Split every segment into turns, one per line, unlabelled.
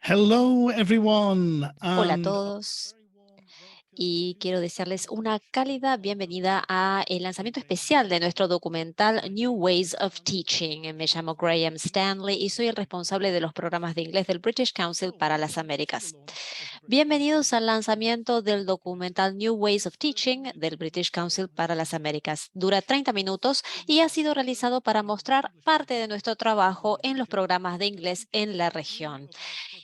Hello, everyone.
Hola a todos y quiero desearles una cálida bienvenida a el lanzamiento especial de nuestro documental New Ways of Teaching. Me llamo Graham Stanley y soy el responsable de los programas de inglés del British Council para las Américas. Bienvenidos al lanzamiento del documental New Ways of Teaching del British Council para las Américas. Dura 30 minutos y ha sido realizado para mostrar parte de nuestro trabajo en los programas de inglés en la región.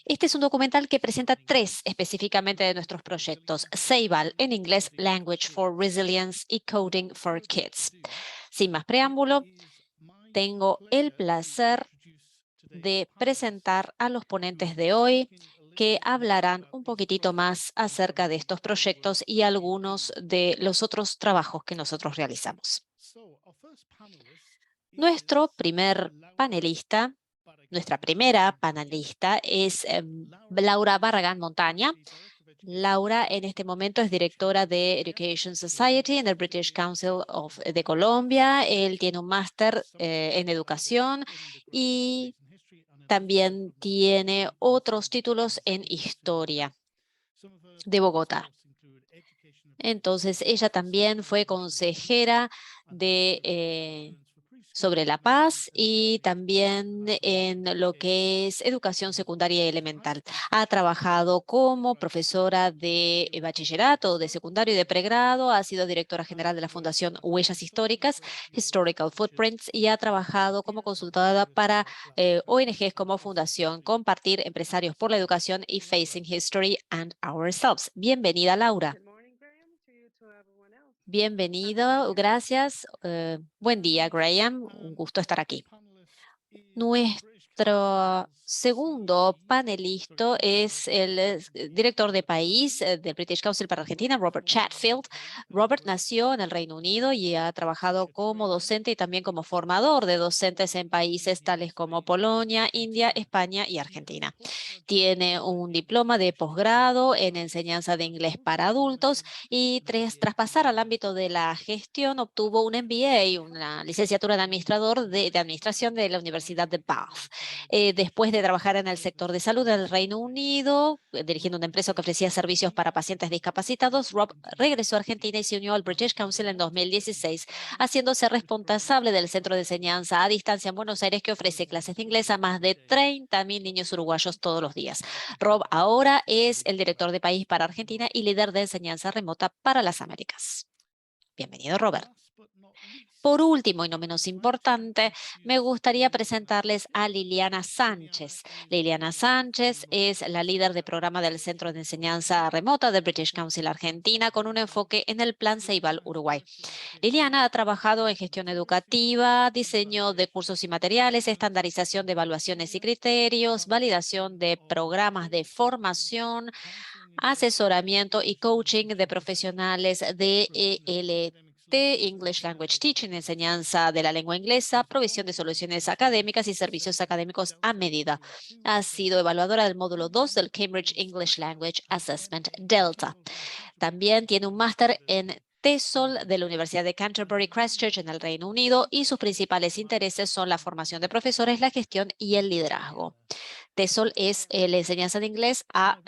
Este es un documental que presenta 3 específicamente de nuestros proyectos: Ceibal en inglés, Language for Resilience y Coding for Kids. Sin más preámbulo, tengo el placer de presentar a los ponentes de hoy que hablarán un poquitito más acerca de estos proyectos y algunos de los otros trabajos que nosotros realizamos. Nuestro primer panelista, nuestra primera panelista es Laura Barragán Montaña. Laura en este momento es directora de Education Society en el British Council de Colombia. Él tiene un máster en educación y también tiene otros títulos en historia de Bogotá. Entonces, ella también fue consejera de sobre la paz y también en lo que es educación secundaria y elemental. Ha trabajado como profesora de bachillerato, de secundario y de pregrado, ha sido directora general de la Fundación Huellas Históricas, Historical Footprints, y ha trabajado como consultora para ONGs como Fundación Compartir, Empresarios por la Educación y Facing History and Ourselves. Bienvenida, Laura. Bienvenido, gracias. Buen día, Graham. Un gusto estar aquí. Nuestro segundo panelista es el director de país del British Council para Argentina, Robert Chatfield. Robert nació en el Reino Unido y ha trabajado como docente y también como formador de docentes en países tales como Polonia, India, España y Argentina. Tiene un diploma de posgrado en enseñanza de inglés para adultos y tras pasar al ámbito de la gestión obtuvo un MBA, una licenciatura de administración de la Universidad de Bath. Después de trabajar en el sector de salud del Reino Unido, dirigiendo una empresa que ofrecía servicios para pacientes discapacitados, Rob regresó a Argentina y se unió al British Council en 2016, haciéndose responsable del centro de enseñanza a distancia en Buenos Aires que ofrece clases de inglés a más de 30.000 niños uruguayos todos los días. Rob ahora es el director de país para Argentina y líder de enseñanza remota para las Américas. Bienvenido, Robert. Por último, y no menos importante, me gustaría presentarles a Liliana Sánchez. Liliana Sánchez es la líder de programa del Centro de Enseñanza Remota del British Council Argentina con un enfoque en el Plan Ceibal Uruguay. Liliana ha trabajado en gestión educativa, diseño de cursos y materiales, estandarización de evaluaciones y criterios, validación de programas de formación, asesoramiento y coaching de profesionales de English Language Teaching, enseñanza de la lengua inglesa, provisión de soluciones académicas y servicios académicos a medida. Ha sido evaluadora del módulo 2 del Cambridge English Language Assessment Delta. También tiene un máster en TESOL de la Universidad de Canterbury Christchurch en el Reino Unido y sus principales intereses son la formación de profesores, la gestión y el liderazgo. TESOL es la enseñanza de inglés a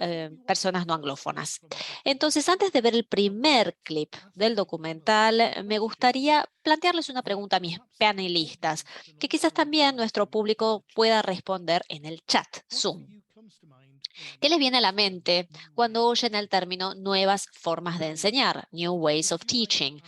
personas no anglófonas. Entonces, antes de ver el primer clip del documental, me gustaría plantearles una pregunta a mis panelistas, que quizás también nuestro público pueda responder en el chat Zoom. ¿Qué les viene a la mente cuando oyen el término nuevas formas de enseñar, new ways of teaching?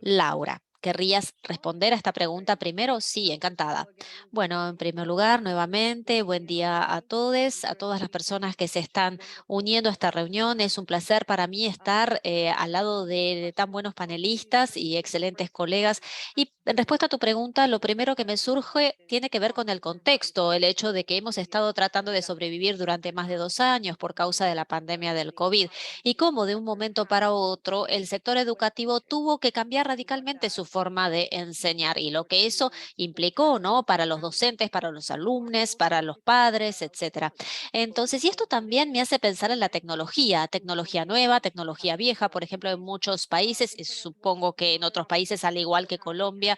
Laura, ¿querrías responder a esta pregunta primero? Sí, encantada. Bueno, en primer lugar, nuevamente, buen día a todos, a todas las personas que se están uniendo a esta reunión. Es un placer para mí estar al lado de tan buenos panelistas y excelentes colegas. Y en respuesta a tu pregunta, lo primero que me surge tiene que ver con el contexto, el hecho de que hemos estado tratando de sobrevivir durante más de 2 años por causa de la pandemia del COVID y cómo de un momento para otro el sector educativo tuvo que cambiar radicalmente su forma de enseñar y lo que eso implicó, ¿no? Para los docentes, para los alumnos, para los padres, etcétera. Entonces, y esto también me hace pensar en la tecnología nueva, tecnología vieja, por ejemplo, en muchos países, y supongo que en otros países, al igual que Colombia,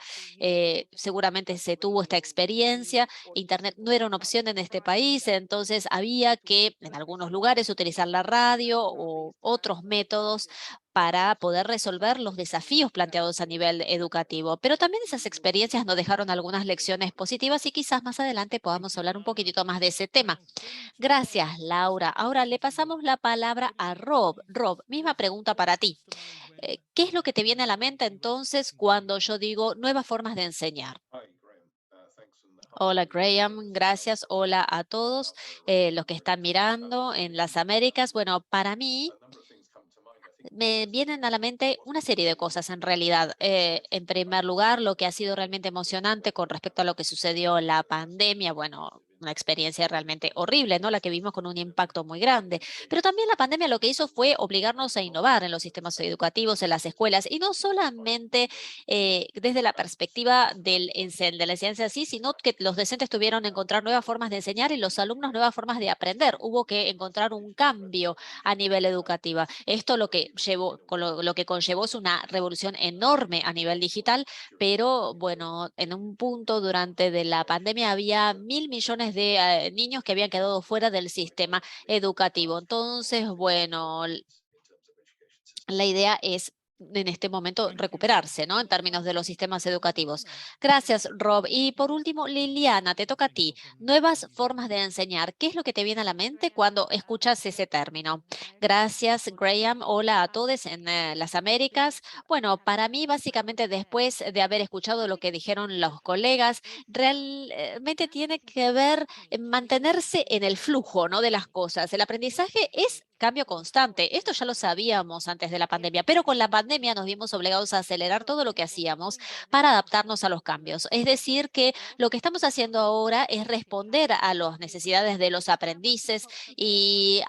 seguramente se tuvo esta experiencia. Internet no era una opción en este país, entonces había que en algunos lugares utilizar la radio o otros métodos para poder resolver los desafíos planteados a nivel educativo. Pero también esas experiencias nos dejaron algunas lecciones positivas y quizás más adelante podamos hablar un poquitito más de ese tema. Gracias, Laura. Ahora le pasamos la palabra a Rob. Rob, misma pregunta para ti. ¿Qué es lo que te viene a la mente entonces cuando yo digo nuevas formas de enseñar? Hola, Graham, gracias. Hola a todos los que están mirando en las Américas. Bueno, para mí me vienen a la mente una serie de cosas en realidad. En primer lugar, lo que ha sido realmente emocionante con respecto a lo que sucedió en la pandemia, bueno, una experiencia realmente horrible, ¿no? La que vimos con un impacto muy grande. Pero también la pandemia lo que hizo fue obligarnos a innovar en los sistemas educativos, en las escuelas, y no solamente desde la perspectiva de la enseñanza así, sino que los docentes tuvieron que encontrar nuevas formas de enseñar y los alumnos nuevas formas de aprender. Hubo que encontrar un cambio a nivel educativo. Esto lo que conllevó es una revolución enorme a nivel digital, pero bueno, en un punto durante de la pandemia había 1.000 millones de niños que habían quedado fuera del sistema educativo. Entonces, bueno, la idea es en este momento recuperarse, ¿no? En términos de los sistemas educativos. Gracias, Rob. Y por último, Liliana, te toca a ti. Nuevas formas de enseñar. ¿Qué es lo que te viene a la mente cuando escuchas ese término? Gracias, Graham. Hola a todos en las Américas. Bueno, para mí, básicamente, después de haber escuchado lo que dijeron los colegas, realmente tiene que ver en mantenerse en el flujo, ¿no?, de las cosas. El aprendizaje es cambio constante. Esto ya lo sabíamos antes de la pandemia, pero con la pandemia nos vimos obligados a acelerar todo lo que hacíamos para adaptarnos a los cambios. Es decir, que lo que estamos haciendo ahora es responder a las necesidades de los aprendices y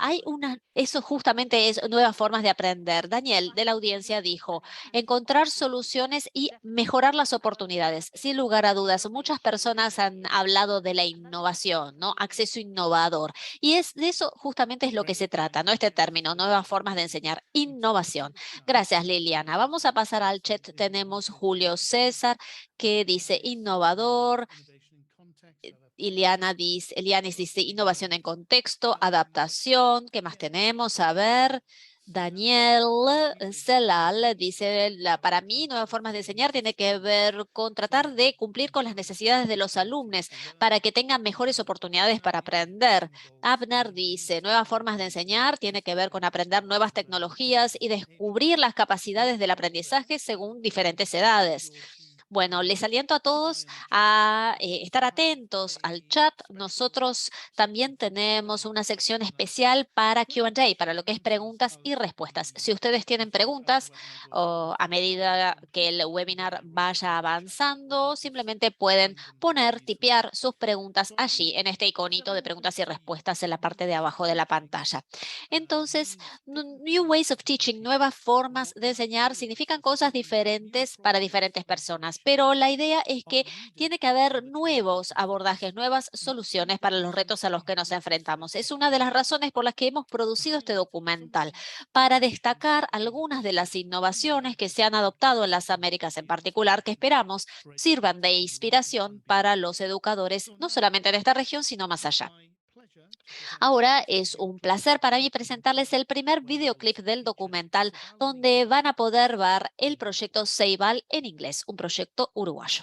eso justamente es nuevas formas de aprender. Daniel, de la audiencia, dijo, encontrar soluciones y mejorar las oportunidades. Sin lugar a dudas, muchas personas han hablado de la innovación, ¿no? Acceso innovador. Y de eso justamente es lo que se trata, ¿no? Este término, nuevas formas de enseñar, innovación. Gracias, Liliana. Vamos a pasar al chat. Tenemos Julio César, que dice innovador. Elianis dice innovación en contexto, adaptación. ¿Qué más tenemos? A ver. Daniel Celal dice, para mí, nuevas formas de enseñar tiene que ver con tratar de cumplir con las necesidades de los alumnos para que tengan mejores oportunidades para aprender. Abner dice, nuevas formas de enseñar tiene que ver con aprender nuevas tecnologías y descubrir las capacidades del aprendizaje según diferentes edades. Bueno, les aliento a todos a estar atentos al chat. Nosotros también tenemos una sección especial para Q&A, para lo que es preguntas y respuestas. Si ustedes tienen preguntas a medida que el webinar vaya avanzando, simplemente pueden tipear sus preguntas allí, en este iconito de preguntas y respuestas en la parte de abajo de la pantalla. Entonces, New Ways of Teaching, nuevas formas de enseñar, significan cosas diferentes para diferentes personas. Pero la idea es que tiene que haber nuevos abordajes, nuevas soluciones para los retos a los que nos enfrentamos. Es una de las razones por las que hemos producido este documental, para destacar algunas de las innovaciones que se han adoptado en las Américas en particular, que esperamos sirvan de inspiración para los educadores, no solamente en esta región, sino más allá. Ahora es un placer para mí presentarles el primer videoclip del documental, donde van a poder ver el proyecto Ceibal en inglés, un proyecto uruguayo.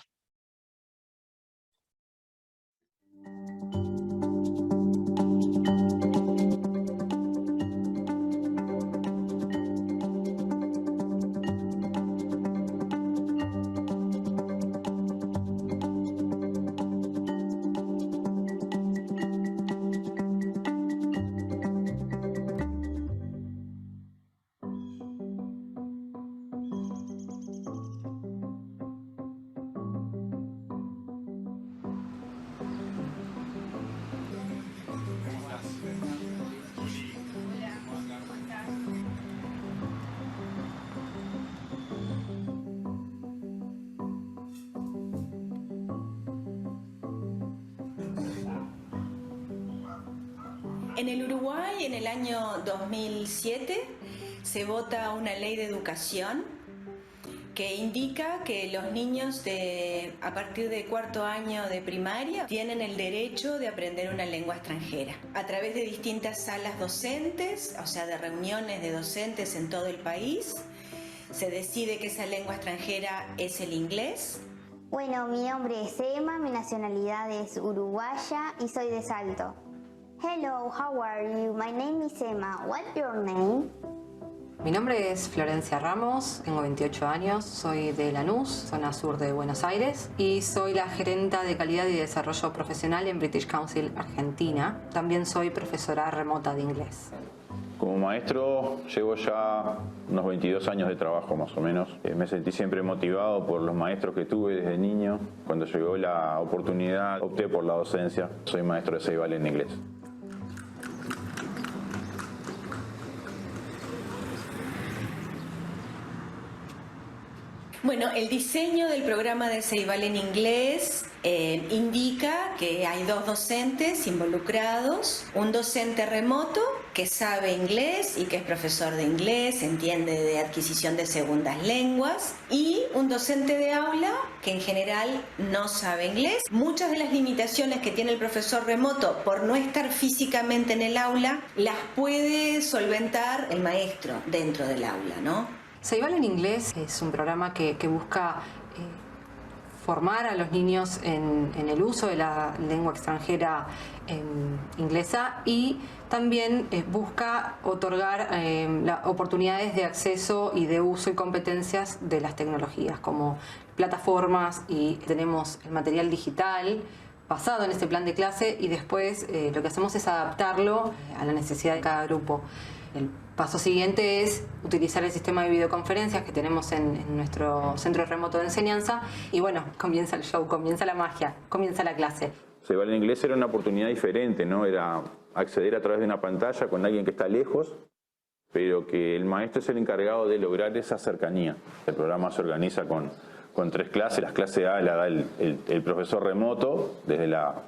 En el Uruguay, en el año 2007, se vota una ley de educación que indica que los niños a partir de cuarto año de primaria tienen el derecho de aprender una lengua extranjera. A través de distintas salas docentes, o sea, de reuniones de docentes en todo el país, se decide que esa lengua extranjera es el inglés.
Bueno, mi nombre es Emma, mi nacionalidad es uruguaya y soy de Salto. Hello, how are you? My name is Emma. What's your name?
Mi nombre es Florencia Ramos, tengo 28 años, soy de Lanús, zona sur de Buenos Aires, y soy la gerenta de calidad y desarrollo profesional en British Council Argentina. También soy profesora remota de inglés.
Como maestro llevo ya unos 22 años de trabajo más o menos. Me sentí siempre motivado por los maestros que tuve desde niño. Cuando llegó la oportunidad opté por la docencia. Soy maestro de Ceibal en inglés.
Bueno, el diseño del programa de Ceibal en inglés indica que hay dos docentes involucrados, un docente remoto que sabe inglés y que es profesor de inglés, entiende de adquisición de segundas lenguas, y un docente de aula que en general no sabe inglés. Muchas de las limitaciones que tiene el profesor remoto por no estar físicamente en el aula las puede solventar el maestro dentro del aula, ¿no?
Ceibal en inglés es un programa que busca formar a los niños en el uso de la lengua extranjera inglesa y también busca otorgar oportunidades de acceso y de uso y competencias de las tecnologías como plataformas, y tenemos el material digital basado en este plan de clase, y después lo que hacemos es adaptarlo a la necesidad de cada grupo. El paso siguiente es utilizar el sistema de videoconferencias que tenemos en nuestro centro remoto de enseñanza, y bueno, comienza el show, comienza la magia, comienza la clase.
Ceibal en inglés era una oportunidad diferente, ¿no? Era acceder a través de una pantalla con alguien que está lejos, pero que el maestro es el encargado de lograr esa cercanía. El programa se organiza con 3 clases. Las clases A la da el profesor remoto desde la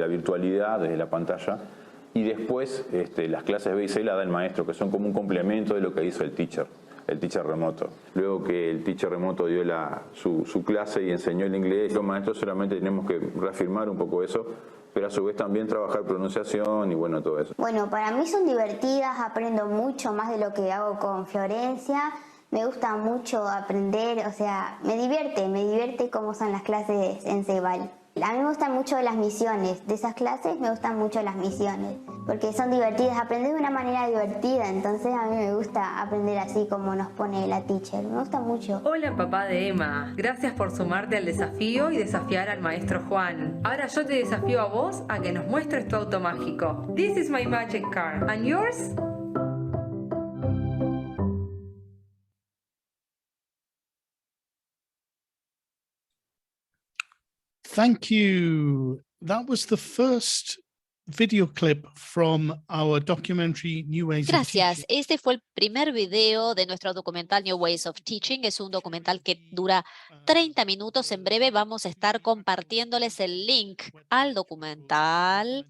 virtualidad, desde la pantalla. Y después las clases B y C la da el maestro, que son como un complemento de lo que hizo el teacher remoto. Luego que el teacher remoto dio su clase y enseñó el inglés, los maestros solamente tenemos que reafirmar un poco eso, pero a su vez también trabajar pronunciación y bueno, todo eso.
Bueno, para mí son divertidas, aprendo mucho más de lo que hago con Florencia. Me gusta mucho aprender, o sea, me divierte cómo son las clases en Ceibal. A mí me gustan mucho las misiones, de esas clases me gustan mucho las misiones, porque son divertidas, aprender de una manera divertida, entonces a mí me gusta aprender así como nos pone la teacher, me gusta mucho.
Hola, papá de Emma, gracias por sumarte al desafío y desafiar al maestro Juan. Ahora yo te desafío a vos a que nos muestres tu auto mágico. This is my magic car, and yours?
Thank you. That was the first video clip from our documentary New Ways of
Gracias.
Teaching.
Este fue el primer video de nuestro documental New Ways of Teaching. Es un documental que dura 30 minutos. En breve vamos a estar compartiéndoles el link al documental.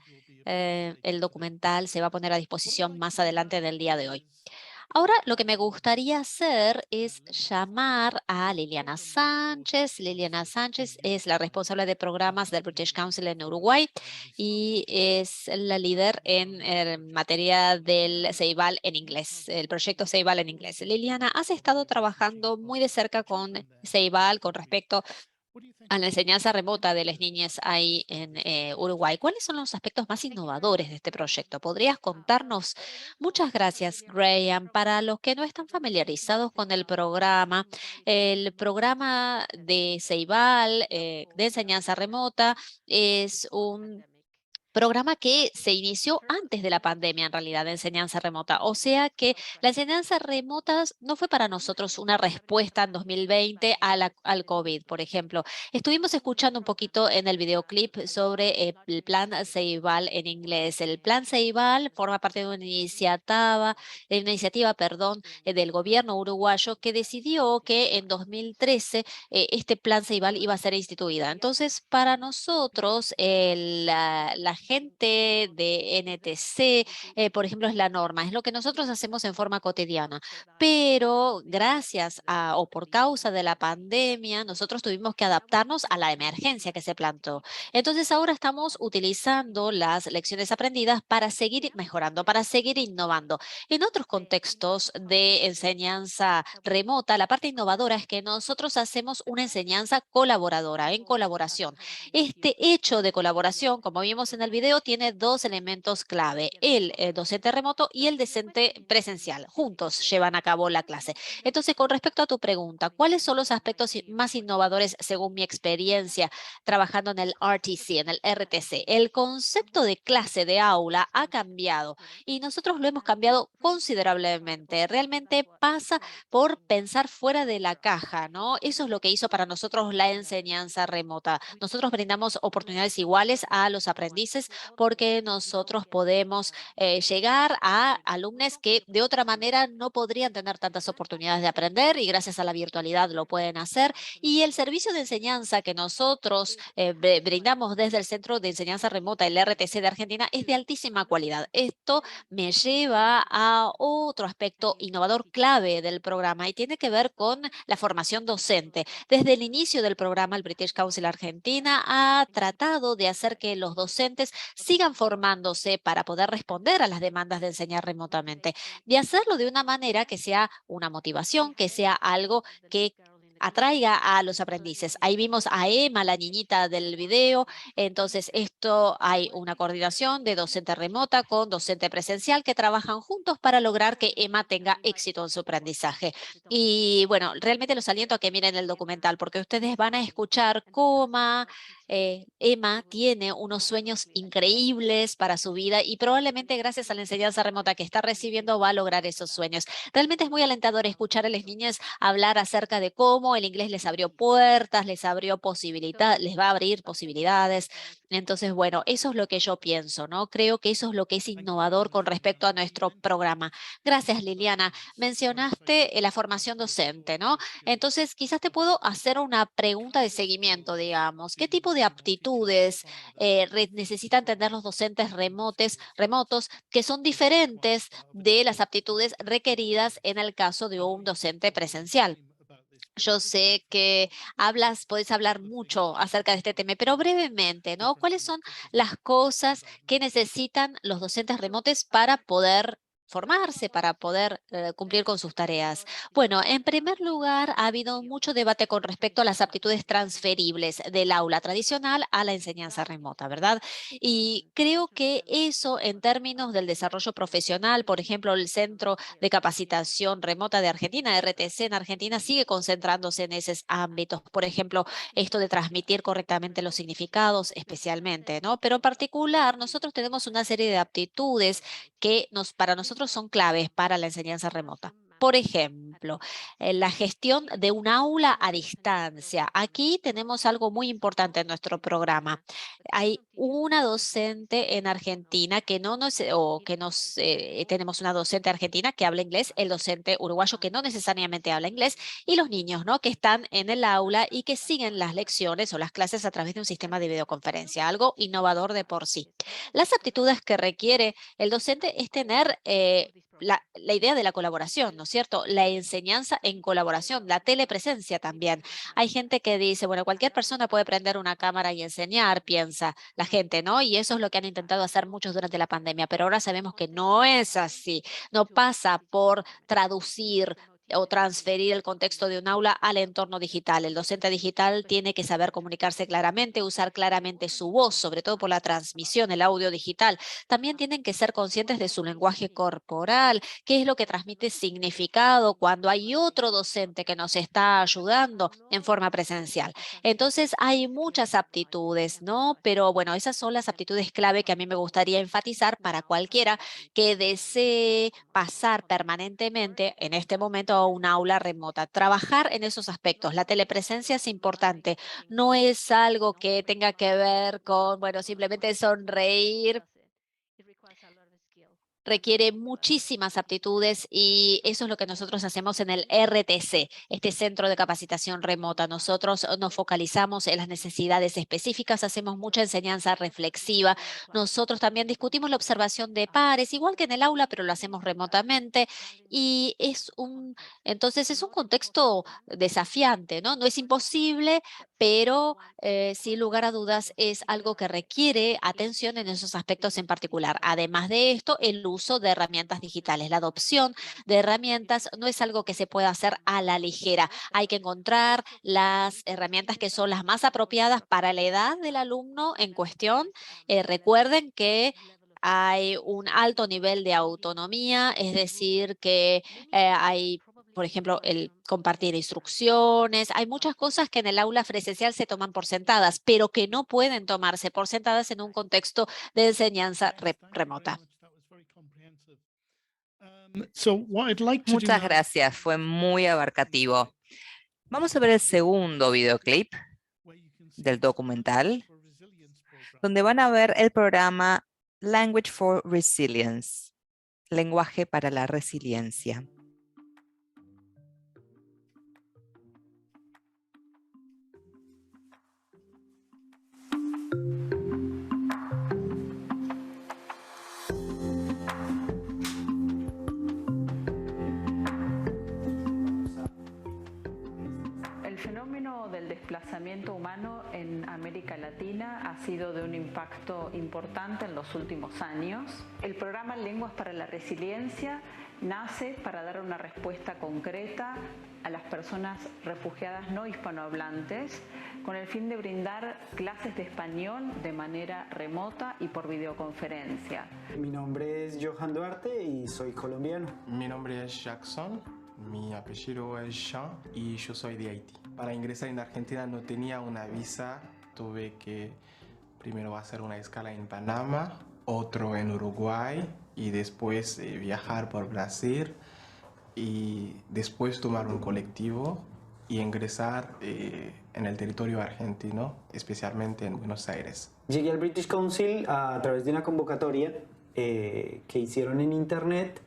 El documental se va a poner a disposición más adelante del día de hoy. Ahora lo que me gustaría hacer es llamar a Liliana Sánchez. Liliana Sánchez es la responsable de programas del British Council en Uruguay y es la líder en materia del Ceibal en inglés, el proyecto Ceibal en inglés. Liliana, has estado trabajando muy de cerca con Ceibal con respecto a la enseñanza remota de las niñas ahí en Uruguay. ¿Cuáles son los aspectos más innovadores de este proyecto? ¿Podrías contarnos? Muchas gracias, Graham. Para los que no están familiarizados con el programa de Ceibal de enseñanza remota es un programa que se inició antes de la pandemia, en realidad, de enseñanza remota. O sea que la enseñanza remota no fue para nosotros una respuesta en 2020 al COVID, por ejemplo. Estuvimos escuchando un poquito en el videoclip sobre el plan Ceibal en inglés. El plan Ceibal forma parte de una iniciativa, del gobierno uruguayo que decidió que en 2013 este plan Ceibal iba a ser instituida. Entonces, para nosotros, la gente de NTC, por ejemplo, es la norma, es lo que nosotros hacemos en forma cotidiana. Pero gracias o por causa de la pandemia, nosotros tuvimos que adaptarnos a la emergencia que se plantó. Entonces, ahora estamos utilizando las lecciones aprendidas para seguir mejorando, para seguir innovando. En otros contextos de enseñanza remota, la parte innovadora es que nosotros hacemos una enseñanza colaboradora, en colaboración. Este hecho de colaboración, como vimos en el video, tiene 2 elementos clave: el docente remoto y el docente presencial. Juntos llevan a cabo la clase. Entonces, con respecto a tu pregunta, ¿cuáles son los aspectos más innovadores según mi experiencia trabajando en el RTC, en el RTC? El concepto de clase, de aula, ha cambiado y nosotros lo hemos cambiado considerablemente. Realmente pasa por pensar fuera de la caja, ¿no? Eso es lo que hizo para nosotros la enseñanza remota. Nosotros brindamos oportunidades iguales a los aprendices porque nosotros podemos llegar a alumnos que de otra manera no podrían tener tantas oportunidades de aprender y gracias a la virtualidad lo pueden hacer. Y el servicio de enseñanza que nosotros brindamos desde el Centro de Enseñanza Remota, el RTC de Argentina, es de altísima calidad. Esto me lleva a otro aspecto innovador clave del programa y tiene que ver con la formación docente. Desde el inicio del programa, el British Council Argentina ha tratado de hacer que los docentes docentes sigan formándose para poder responder a las demandas de enseñar remotamente, de hacerlo de una manera que sea una motivación, que sea algo que atraiga a los aprendices. Ahí vimos a Emma, la niñita del video. Entonces, esto hay una coordinación de docente remota con docente presencial que trabajan juntos para lograr que Emma tenga éxito en su aprendizaje. Y bueno, realmente los aliento a que miren el documental porque ustedes van a escuchar cómo Emma tiene unos sueños increíbles para su vida y probablemente gracias a la enseñanza remota que está recibiendo va a lograr esos sueños. Realmente es muy alentador escuchar a las niñas hablar acerca de cómo el inglés les abrió puertas, les abrió posibilidades, les va a abrir posibilidades. Entonces, bueno, eso es lo que yo pienso, ¿no? Creo que eso es lo que es innovador con respecto a nuestro programa. Gracias, Liliana. Mencionaste la formación docente, ¿no? Entonces, quizás te puedo hacer una pregunta de seguimiento, digamos. ¿Qué tipo de aptitudes necesitan tener los docentes remotos que son diferentes de las aptitudes requeridas en el caso de un docente presencial? Yo sé que podés hablar mucho acerca de este tema, pero brevemente, ¿no? ¿Cuáles son las cosas que necesitan los docentes remotos para poder formarse, para poder cumplir con sus tareas? Bueno, en primer lugar, ha habido mucho debate con respecto a las aptitudes transferibles del aula tradicional a la enseñanza remota, ¿verdad? Y creo que eso en términos del desarrollo profesional, por ejemplo, el Centro de Capacitación Remota de Argentina, RTC en Argentina, sigue concentrándose en esos ámbitos. Por ejemplo, esto de transmitir correctamente los significados, especialmente, ¿no? Pero en particular, nosotros tenemos una serie de aptitudes que para nosotros son claves para la enseñanza remota. Por ejemplo, la gestión de un aula a distancia. Aquí tenemos algo muy importante en nuestro programa. Hay una docente en Argentina que no nos, o que nos, tenemos una docente argentina que habla inglés, el docente uruguayo que no necesariamente habla inglés y los niños, ¿no? Que están en el aula y que siguen las lecciones o las clases a través de un sistema de videoconferencia, algo innovador de por sí. Las aptitudes que requiere el docente es tener la idea de la colaboración, ¿no es cierto? La enseñanza en colaboración, la telepresencia también. Hay gente que dice, bueno, cualquier persona puede prender una cámara y enseñar, piensa la gente, ¿no? Y eso es lo que han intentado hacer muchos durante la pandemia, pero ahora sabemos que no es así. No pasa por traducir o transferir el contexto de un aula al entorno digital. El docente digital tiene que saber comunicarse claramente, usar claramente su voz, sobre todo por la transmisión, el audio digital. También tienen que ser conscientes de su lenguaje corporal, qué es lo que transmite significado cuando hay otro docente que nos está ayudando en forma presencial. Entonces, hay muchas aptitudes, ¿no? Pero bueno, esas son las aptitudes clave que a mí me gustaría enfatizar para cualquiera que desee pasar permanentemente en este momento a un aula remota. Trabajar en esos aspectos. La telepresencia es importante. No es algo que tenga que ver con, bueno, simplemente sonreír. Requiere muchísimas aptitudes y eso es lo que nosotros hacemos en el RTC, este Centro de Capacitación Remota. Nosotros nos focalizamos en las necesidades específicas, hacemos mucha enseñanza reflexiva. Nosotros también discutimos la observación de pares, igual que en el aula, pero lo hacemos remotamente y entonces es un contexto desafiante, ¿no? No es imposible, pero sin lugar a dudas es algo que requiere atención en esos aspectos en particular. Además de esto, el uso de herramientas digitales. La adopción de herramientas no es algo que se pueda hacer a la ligera. Hay que encontrar las herramientas que son las más apropiadas para la edad del alumno en cuestión. Recuerden que hay un alto nivel de autonomía, es decir, que hay, por ejemplo, el compartir instrucciones. Hay muchas cosas que en el aula presencial se toman por sentadas, pero que no pueden tomarse por sentadas en un contexto de enseñanza remota.
Muchas gracias, fue muy abarcativo. Vamos a ver el segundo videoclip del documental, donde van a ver el programa Language for Resilience, lenguaje para la resiliencia.
El fenómeno del desplazamiento humano en América Latina ha sido de un impacto importante en los últimos años. El programa Lenguas para la Resiliencia nace para dar una respuesta concreta a las personas refugiadas no hispanohablantes con el fin de brindar clases de español de manera remota y por videoconferencia.
Mi nombre es Johan Duarte y soy colombiano.
Mi nombre es Jackson, mi apellido es Jean y yo soy de Haití. Para ingresar en Argentina no tenía una visa, tuve que primero hacer una escala en Panamá, otro en Uruguay y después viajar por Brasil y después tomar un colectivo y ingresar en el territorio argentino, especialmente en Buenos Aires.
Llegué al British Council a través de una convocatoria que hicieron en internet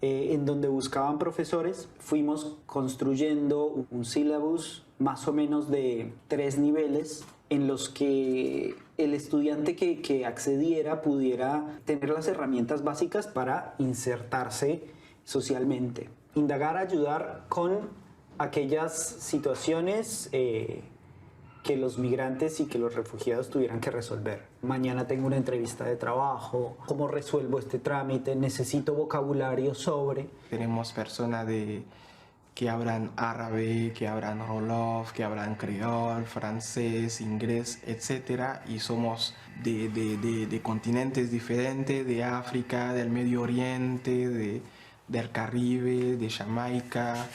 en donde buscaban profesores. Fuimos construyendo un syllabus más o menos de 3 niveles en los que el estudiante que accediera pudiera tener las herramientas básicas para insertarse socialmente. Indagar, ayudar con aquellas situaciones que los migrantes y que los refugiados tuvieran que resolver. Mañana tengo una entrevista de trabajo, ¿cómo resuelvo este trámite? Necesito vocabulario sobre...
Tenemos personas que hablan árabe, que hablan wolof, que hablan creol, francés, inglés, etc. Y somos de continentes diferentes, de África, del Medio Oriente, del Caribe, de Jamaica.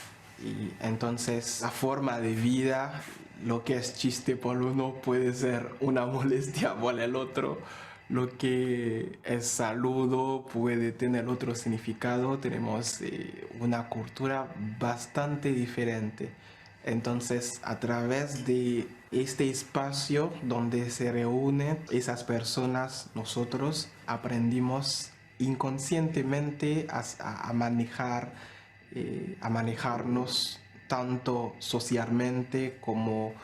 Y entonces la forma de vida, lo que es chiste por uno puede ser una molestia para el otro. Lo que es saludo puede tener otro significado. Tenemos una cultura bastante diferente. Entonces, a través de este espacio donde se reúnen esas personas, nosotros aprendimos inconscientemente a manejarnos tanto socialmente como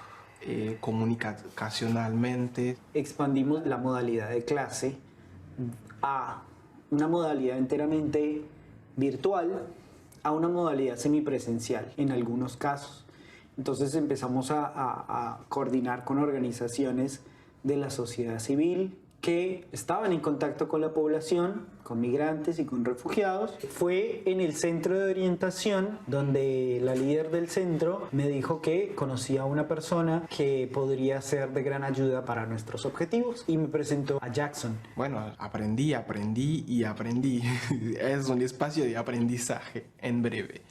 comunicacionalmente.
Expandimos la modalidad de clase a una modalidad enteramente virtual, a una modalidad semipresencial en algunos casos. Entonces empezamos a coordinar con organizaciones de la sociedad civil que estaban en contacto con la población, con migrantes y con refugiados. Fue en el centro de orientación donde la líder del centro me dijo que conocía a una persona que podría ser de gran ayuda para nuestros objetivos y me presentó a Jackson.
Bueno, aprendí. Es un espacio de aprendizaje en breve.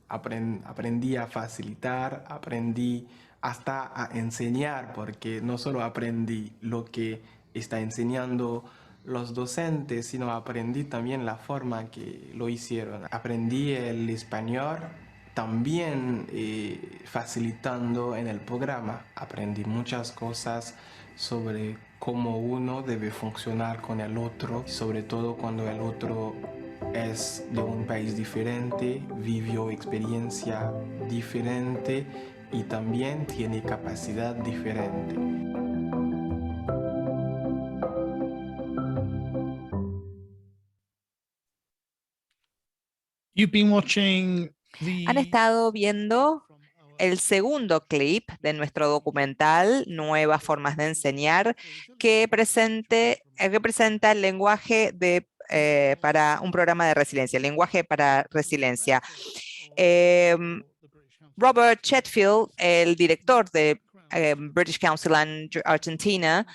Aprendí a facilitar, aprendí hasta a enseñar, porque no solo aprendí lo que está enseñando los docentes, sino aprendí también la forma que lo hicieron. Aprendí el español también facilitando en el programa. Aprendí muchas cosas sobre cómo uno debe funcionar con el otro, sobre todo cuando el otro es de un país diferente, vivió experiencia diferente y también tiene capacidad diferente.
Han estado viendo el segundo clip de nuestro documental, Nuevas Formas de Enseñar, que presenta el lenguaje para un programa de resiliencia, el lenguaje para resiliencia. Robert Chetfield, el director de British Council en Argentina,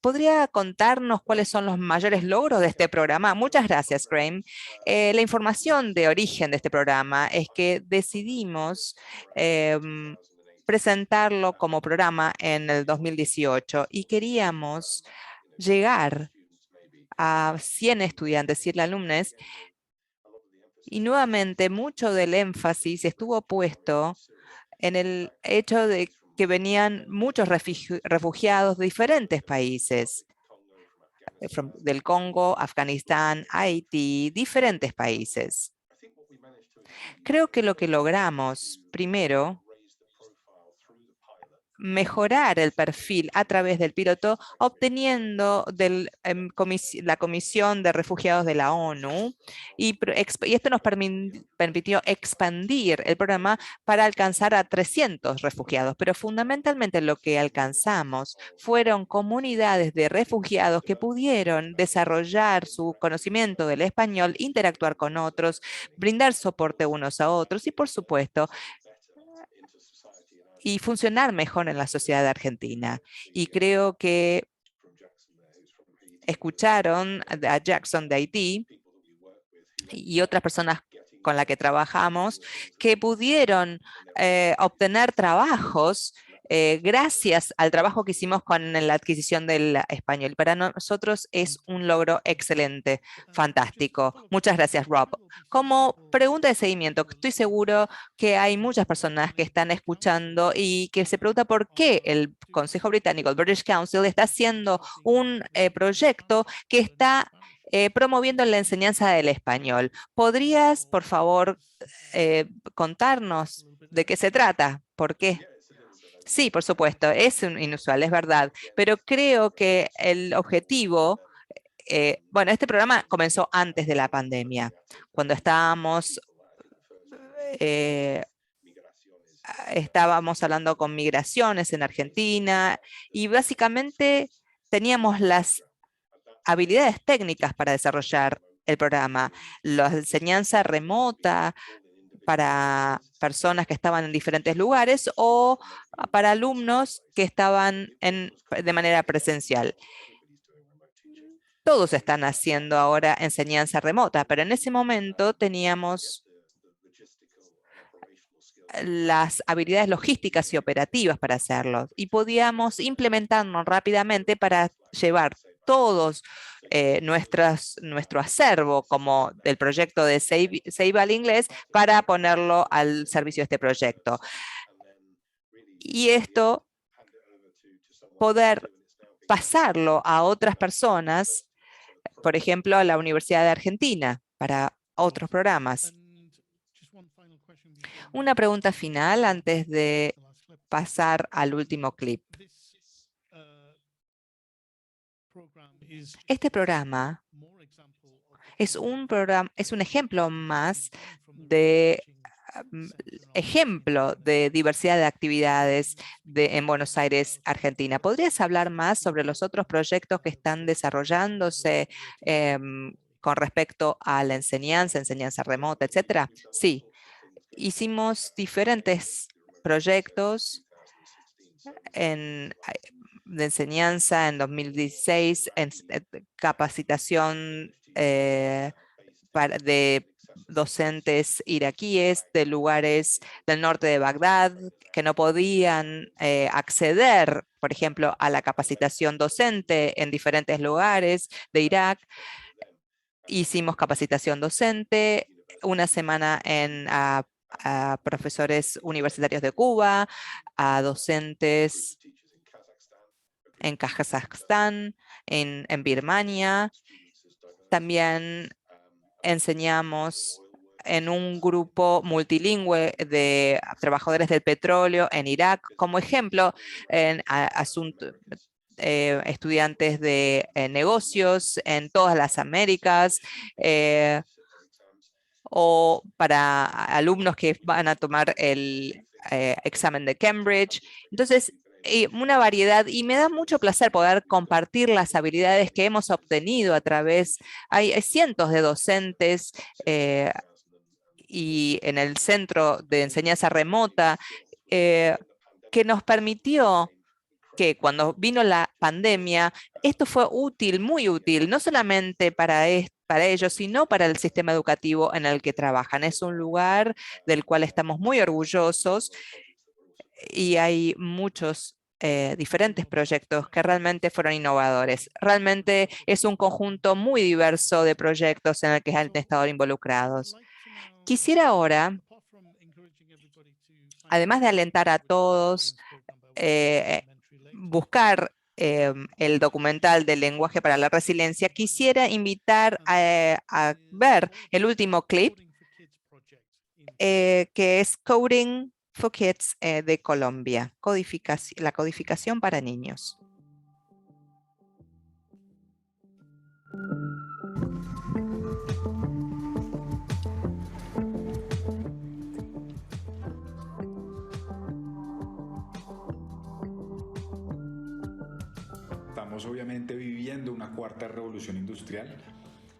¿podría contarnos cuáles son los mayores logros de este programa? Muchas gracias, Graham. La información de origen de este programa es que decidimos presentarlo como programa en el 2018 y queríamos llegar a 100 estudiantes, 100 alumnos, y nuevamente mucho del énfasis estuvo puesto en el hecho de que venían muchos refugiados de diferentes países, del Congo, Afganistán, Haití, diferentes países. Creo que lo que logramos, primero, mejorar el perfil a través del piloto, obteniendo la Comisión de Refugiados de la ONU, y esto nos permitió expandir el programa para alcanzar a 300 refugiados, pero fundamentalmente lo que alcanzamos fueron comunidades de refugiados que pudieron desarrollar su conocimiento del español, interactuar con otros, brindar soporte unos a otros y, por supuesto, y funcionar mejor en la sociedad argentina. Y creo que escucharon a Jackson de Haití y otras personas con las que trabajamos que pudieron obtener trabajos gracias al trabajo que hicimos con la adquisición del español. Para nosotros es un logro excelente, fantástico. Muchas gracias, Rob. Como pregunta de seguimiento, estoy seguro que hay muchas personas que están escuchando y que se preguntan por qué el Consejo Británico, el British Council, está haciendo un proyecto que está promoviendo la enseñanza del español. ¿Podrías, por favor, contarnos de qué se trata? ¿Por qué? Sí, por supuesto, es inusual, es verdad, pero creo que el objetivo, bueno, este programa comenzó antes de la pandemia, cuando estábamos hablando con migraciones en Argentina y básicamente teníamos las habilidades técnicas para desarrollar el programa, la enseñanza remota para personas que estaban en diferentes lugares o para alumnos que estaban de manera presencial. Todos están haciendo ahora enseñanza remota, pero en ese momento teníamos las habilidades logísticas y operativas para hacerlo y podíamos implementarnos rápidamente para llevar todos nuestro acervo como del proyecto de Save al Inglés para ponerlo al servicio de este proyecto. Y esto poder pasarlo a otras personas, por ejemplo, a la Universidad de Argentina para otros programas. Una pregunta final antes de pasar al último clip. Este programa es un ejemplo más de diversidad de actividades en Buenos Aires, Argentina. ¿Podrías hablar más sobre los otros proyectos que están desarrollándose con respecto a la enseñanza remota, etcétera? Sí, hicimos diferentes proyectos de enseñanza en 2016, en capacitación de docentes iraquíes de lugares del norte de Bagdad que no podían acceder, por ejemplo, a la capacitación docente en diferentes lugares de Irak. Hicimos capacitación docente, una semana a profesores universitarios de Cuba, a docentes en Kazajstán, en Birmania. También enseñamos en un grupo multilingüe de trabajadores del petróleo en Irak, como ejemplo, en estudiantes de negocios en todas las Américas, o para alumnos que van a tomar el examen de Cambridge. Entonces, una variedad, y me da mucho placer poder compartir las habilidades que hemos obtenido a través, hay cientos de docentes y en el Centro de Enseñanza Remota que nos permitió que cuando vino la pandemia, esto fue útil, muy útil, no solamente para ellos, sino para el sistema educativo en el que trabajan. Es un lugar del cual estamos muy orgullosos y hay muchos diferentes proyectos que realmente fueron innovadores. Realmente es un conjunto muy diverso de proyectos en el que han estado involucrados. Quisiera ahora, además de alentar a todos, buscar el documental del lenguaje para la resiliencia, quisiera invitar a ver el último clip, que es Coding for Kids de Colombia, la codificación para niños.
Estamos obviamente viviendo una cuarta revolución industrial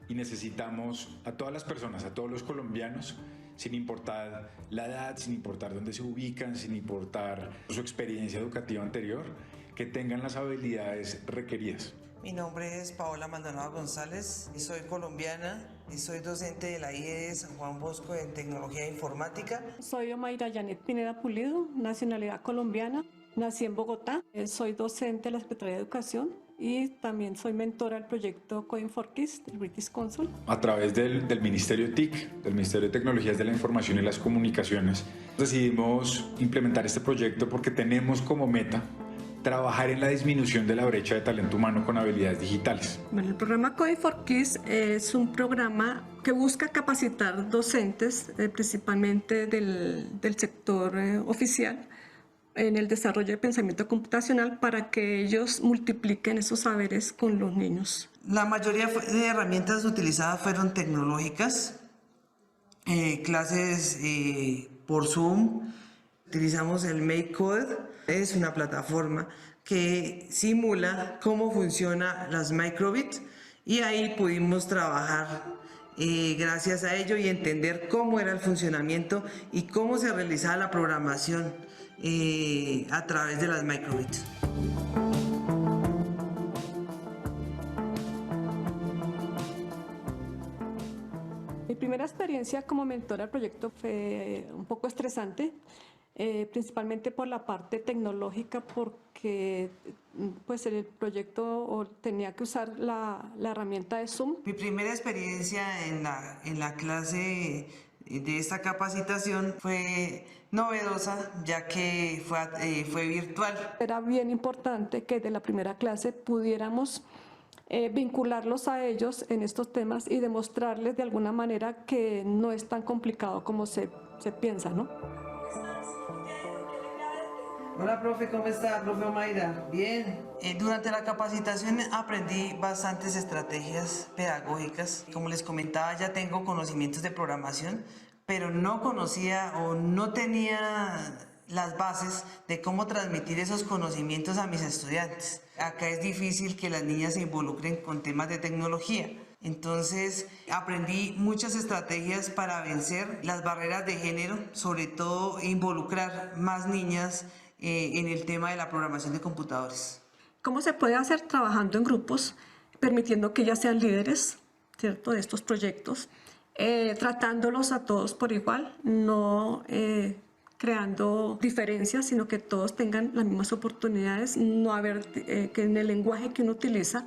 y necesitamos a todas las personas, a todos los colombianos, sin importar la edad, sin importar dónde se ubican, sin importar su experiencia educativa anterior, que tengan las habilidades requeridas.
Mi nombre es Paola Maldonado González, y soy colombiana y soy docente de la IED San Juan Bosco en Tecnología Informática.
Soy Omaira Janet Pineda Pulido, nacionalidad colombiana, nací en Bogotá, soy docente de la Secretaría de Educación y también soy mentora del proyecto Coding for Kids del British Council.
A través del Ministerio TIC, del Ministerio de Tecnologías de la Información y las Comunicaciones, decidimos implementar este proyecto porque tenemos como meta trabajar en la disminución de la brecha de talento humano con habilidades digitales.
Bueno, el programa Coding for Kids es un programa que busca capacitar docentes, principalmente del sector oficial, en el desarrollo de pensamiento computacional para que ellos multipliquen esos saberes con los niños.
La mayoría de herramientas utilizadas fueron tecnológicas, clases por Zoom. Utilizamos el MakeCode, es una plataforma que simula cómo funcionan las microbits y ahí pudimos trabajar gracias a ello y entender cómo era el funcionamiento y cómo se realizaba la programación a través de las microbits.
Mi primera experiencia como mentora del proyecto fue un poco estresante, principalmente por la parte tecnológica, porque pues el proyecto tenía que usar la herramienta de Zoom.
Mi primera experiencia en la clase de esta capacitación fue novedosa, ya que fue virtual.
Era bien importante que de la primera clase pudiéramos vincularlos a ellos en estos temas y demostrarles de alguna manera que no es tan complicado como se piensa, ¿no?
Hola, profe, ¿cómo está? Profe Omaira, bien. Durante la capacitación aprendí bastantes estrategias pedagógicas. Como les comentaba, ya tengo conocimientos de programación, pero no conocía o no tenía las bases de cómo transmitir esos conocimientos a mis estudiantes. Acá es difícil que las niñas se involucren con temas de tecnología. Entonces aprendí muchas estrategias para vencer las barreras de género, sobre todo involucrar más niñas en el tema de la programación de computadores.
¿Cómo se puede hacer? Trabajando en grupos, permitiendo que ellas sean líderes, ¿cierto?, de estos proyectos, tratándolos a todos por igual, no creando diferencias, sino que todos tengan las mismas oportunidades, no haber que en el lenguaje que uno utiliza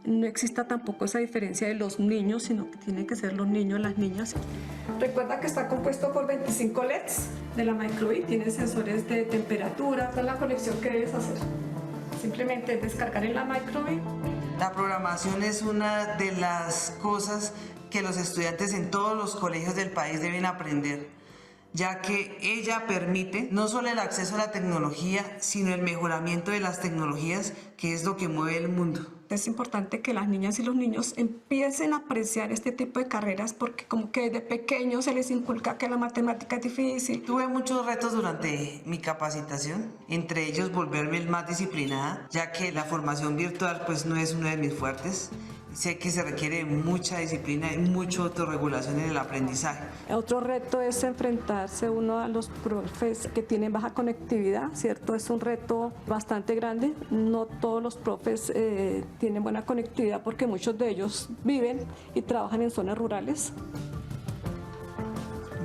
no exista tampoco esa diferencia de los niños, sino que tienen que ser los niños, las niñas. Recuerda que está compuesto por 25 LEDs de la microbit, tiene sensores de temperatura. Esta es la conexión que debes hacer. Simplemente descargar en la microbit.
La programación es una de las cosas que los estudiantes en todos los colegios del país deben aprender, ya que ella permite no solo el acceso a la tecnología, sino el mejoramiento de las tecnologías, que es lo que mueve el mundo.
Es importante que las niñas y los niños empiecen a apreciar este tipo de carreras porque como que de pequeños se les inculca que la matemática es difícil.
Tuve muchos retos durante mi capacitación, entre ellos volverme más disciplinada, ya que la formación virtual pues no es uno de mis fuertes. Sé que se requiere mucha disciplina y mucha autorregulación en el aprendizaje.
Otro reto es enfrentarse uno a los profes que tienen baja conectividad, ¿cierto? Es un reto bastante grande. No todos los profes tienen buena conectividad porque muchos de ellos viven y trabajan en zonas rurales.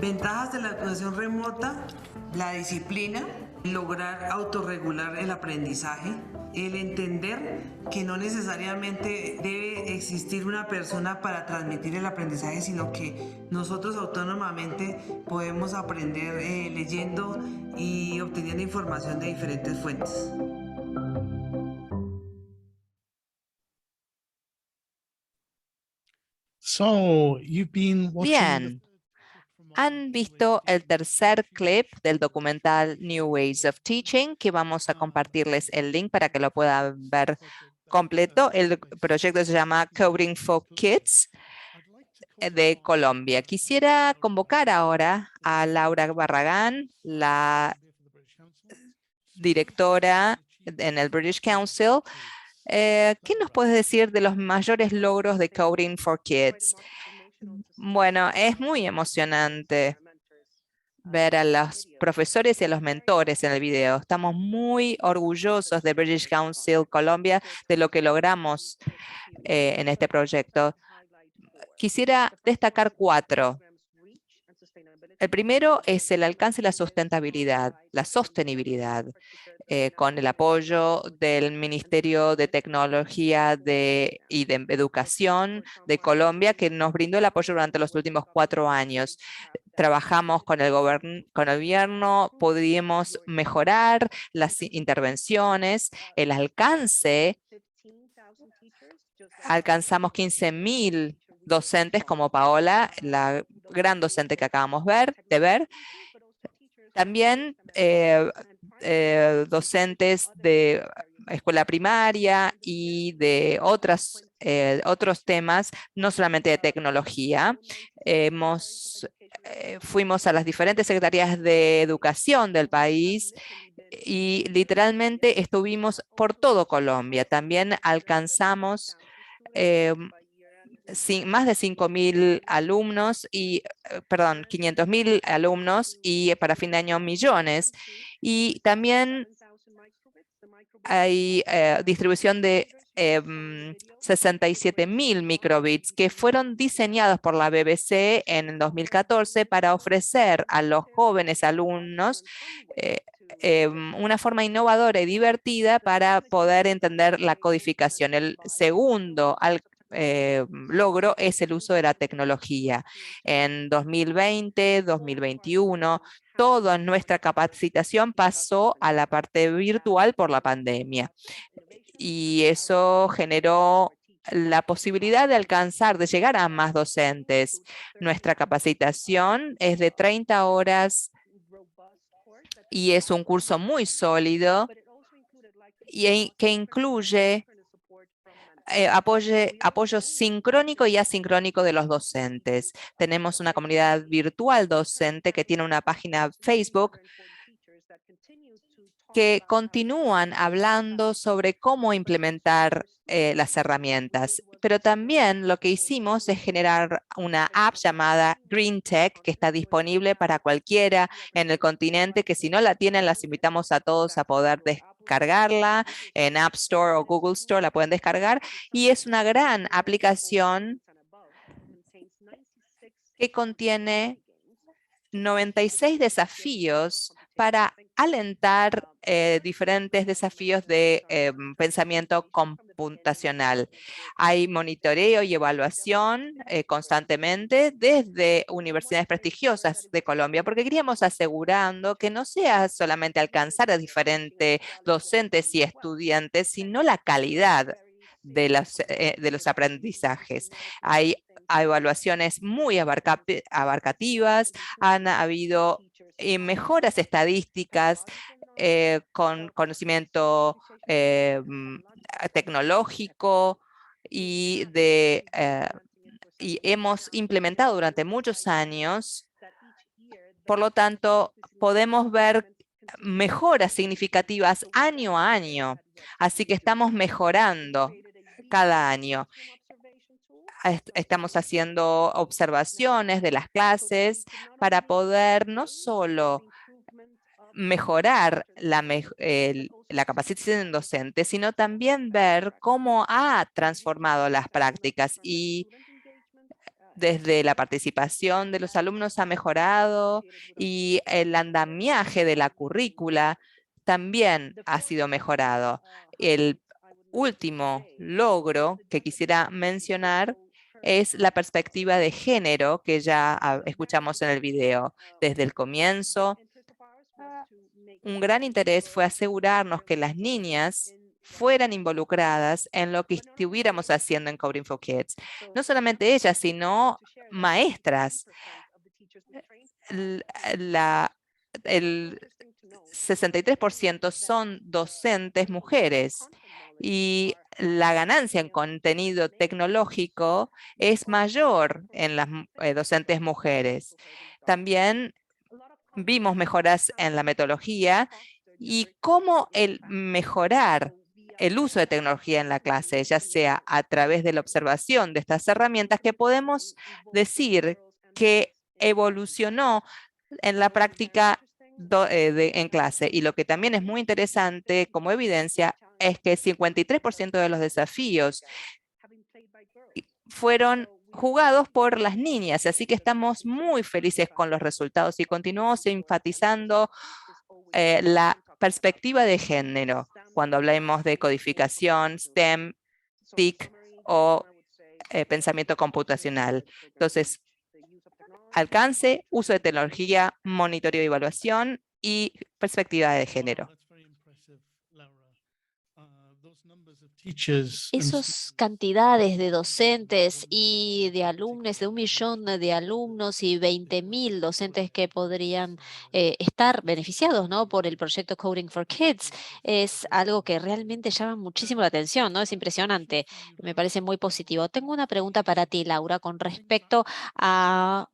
Ventajas de la educación remota: la disciplina, lograr autorregular el aprendizaje, el entender que no necesariamente debe existir una persona para transmitir el aprendizaje, sino que nosotros autónomamente podemos aprender leyendo y obteniendo información de diferentes fuentes.
So, you've been watching.
Bien. Han visto el tercer clip del documental New Ways of Teaching, que vamos a compartirles el link para que lo puedan ver completo. El proyecto se llama Coding for Kids de Colombia. Quisiera convocar ahora a Laura Barragán, la directora en el British Council. ¿Qué nos puedes decir de los mayores logros de Coding for Kids? Bueno, es muy emocionante ver a los profesores y a los mentores en el video. Estamos muy orgullosos de British Council Colombia, de lo que logramos en este proyecto. Quisiera destacar 4. El primero es el alcance y la sostenibilidad, con el apoyo del Ministerio de Tecnología y de Educación de Colombia, que nos brindó el apoyo durante los últimos 4 años. Trabajamos con el gobierno, pudimos mejorar las intervenciones, el alcance. Alcanzamos 15.000 docentes como Paola, la gran docente que acabamos de ver. También docentes de escuela primaria y de otros temas, no solamente de tecnología. Fuimos a las diferentes secretarías de educación del país y literalmente estuvimos por todo Colombia. También alcanzamos más de 5.000 alumnos y, 500.000 alumnos y para fin de año millones. Y también hay distribución de 67.000 microbits que fueron diseñados por la BBC en 2014 para ofrecer a los jóvenes alumnos una forma innovadora y divertida para poder entender la codificación. El segundo logro es el uso de la tecnología. En 2020, 2021, toda nuestra capacitación pasó a la parte virtual por la pandemia. Y eso generó la posibilidad de llegar a más docentes. Nuestra capacitación es de 30 horas y es un curso muy sólido y que incluye apoyo sincrónico y asincrónico de los docentes. Tenemos una comunidad virtual docente que tiene una página Facebook que continúan hablando sobre cómo implementar las herramientas. Pero también lo que hicimos es generar una app llamada Green Tech, que está disponible para cualquiera en el continente, que si no la tienen, las invitamos a todos a poder descargarla en App Store o Google Store, la pueden descargar, y es una gran aplicación que contiene 96 desafíos para alentar diferentes desafíos de pensamiento computacional. Hay monitoreo y evaluación constantemente desde universidades prestigiosas de Colombia, porque queríamos asegurando que no sea solamente alcanzar a diferentes docentes y estudiantes, sino la calidad de los aprendizajes. Hay evaluaciones muy abarcativas, han habido mejoras estadísticas con conocimiento tecnológico y hemos implementado durante muchos años. Por lo tanto, podemos ver mejoras significativas año a año. Así que estamos mejorando cada año. Estamos haciendo observaciones de las clases para poder no solo mejorar la capacitación docente, sino también ver cómo ha transformado las prácticas y desde la participación de los alumnos ha mejorado y el andamiaje de la currícula también ha sido mejorado. El último logro que quisiera mencionar es la perspectiva de género que ya escuchamos en el video. Desde el comienzo, un gran interés fue asegurarnos que las niñas fueran involucradas en lo que estuviéramos haciendo en Coding for Kids. No solamente ellas, sino maestras el 63% son docentes mujeres y la ganancia en contenido tecnológico es mayor en las docentes mujeres. También vimos mejoras en la metodología y cómo el mejorar el uso de tecnología en la clase, ya sea a través de la observación de estas herramientas, que podemos decir que evolucionó en la práctica en clase. Y lo que también es muy interesante como evidencia es que 53% de los desafíos fueron jugados por las niñas, así que estamos muy felices con los resultados y continuamos enfatizando la perspectiva de género cuando hablemos de codificación, STEM, TIC o pensamiento computacional. Entonces, alcance, uso de tecnología, monitoreo y evaluación y perspectiva de género.
Esas cantidades de docentes y de alumnos, de 1 millón de alumnos y 20.000 docentes que podrían estar beneficiados, ¿no?, por el proyecto Coding for Kids, es algo que realmente llama muchísimo la atención, ¿no? Es impresionante, me parece muy positivo. Tengo una pregunta para ti, Laura, con respecto a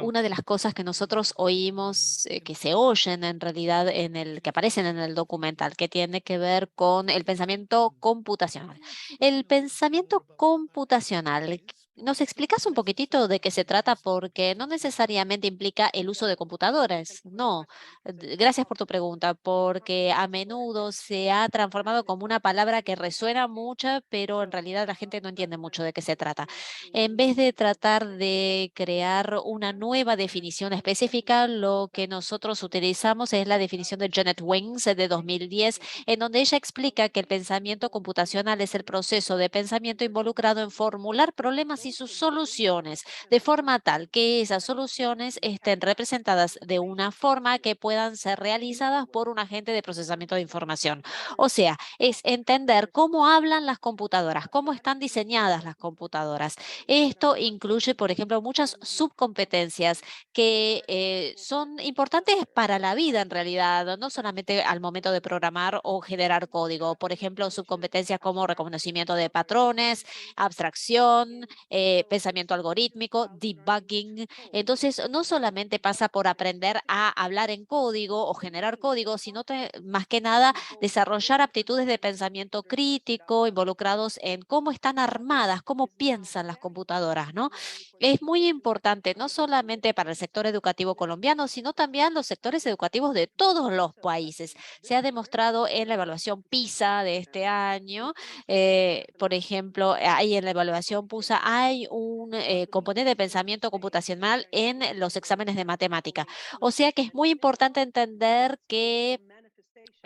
una de las cosas que nosotros oímos, que se oyen en realidad que aparecen en el documental, que tiene que ver con el pensamiento computacional. El pensamiento computacional, ¿nos explicas un poquitito de qué se trata? Porque no necesariamente implica el uso de computadores, no. Gracias por tu pregunta, porque a menudo se ha transformado como una palabra que resuena mucho, pero en realidad la gente no entiende mucho de qué se trata. En vez de tratar de crear una nueva definición específica, lo que nosotros utilizamos es la definición de Janet Wings de 2010, en donde ella explica que el pensamiento computacional es el proceso de pensamiento involucrado en formular problemas y sus soluciones, de forma tal que esas soluciones estén representadas de una forma que puedan ser realizadas por un agente de procesamiento de información. O sea, es entender cómo hablan las computadoras, cómo están diseñadas las computadoras. Esto incluye, por ejemplo, muchas subcompetencias que son importantes para la vida en realidad, no solamente al momento de programar o generar código. Por ejemplo, subcompetencias como reconocimiento de patrones, abstracción, pensamiento algorítmico, debugging. Entonces, no solamente pasa por aprender a hablar en código o generar código, sino más que nada desarrollar aptitudes de pensamiento crítico involucrados en cómo están armadas, cómo piensan las computadoras, ¿no? Es muy importante, no solamente para el sector educativo colombiano, sino también los sectores educativos de todos los países. Se ha demostrado en la evaluación PISA de este año, por ejemplo, ahí en la evaluación PISA hay un componente de pensamiento computacional en los exámenes de matemática. O sea que es muy importante entender que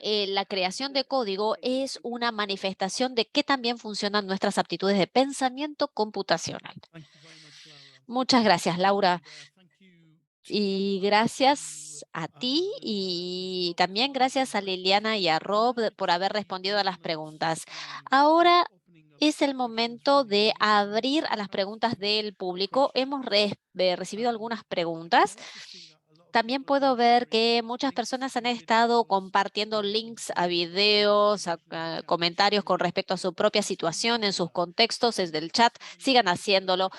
la creación de código es una manifestación de que también funcionan nuestras aptitudes de pensamiento computacional. Muchas gracias, Laura. Y gracias a ti y también gracias a Liliana y a Rob por haber respondido a las preguntas. Ahora es el momento de abrir a las preguntas del público. Hemos recibido algunas preguntas. También puedo ver que muchas personas han estado compartiendo links a videos, a comentarios con respecto a su propia situación en sus contextos desde el chat. Sigan haciéndolo,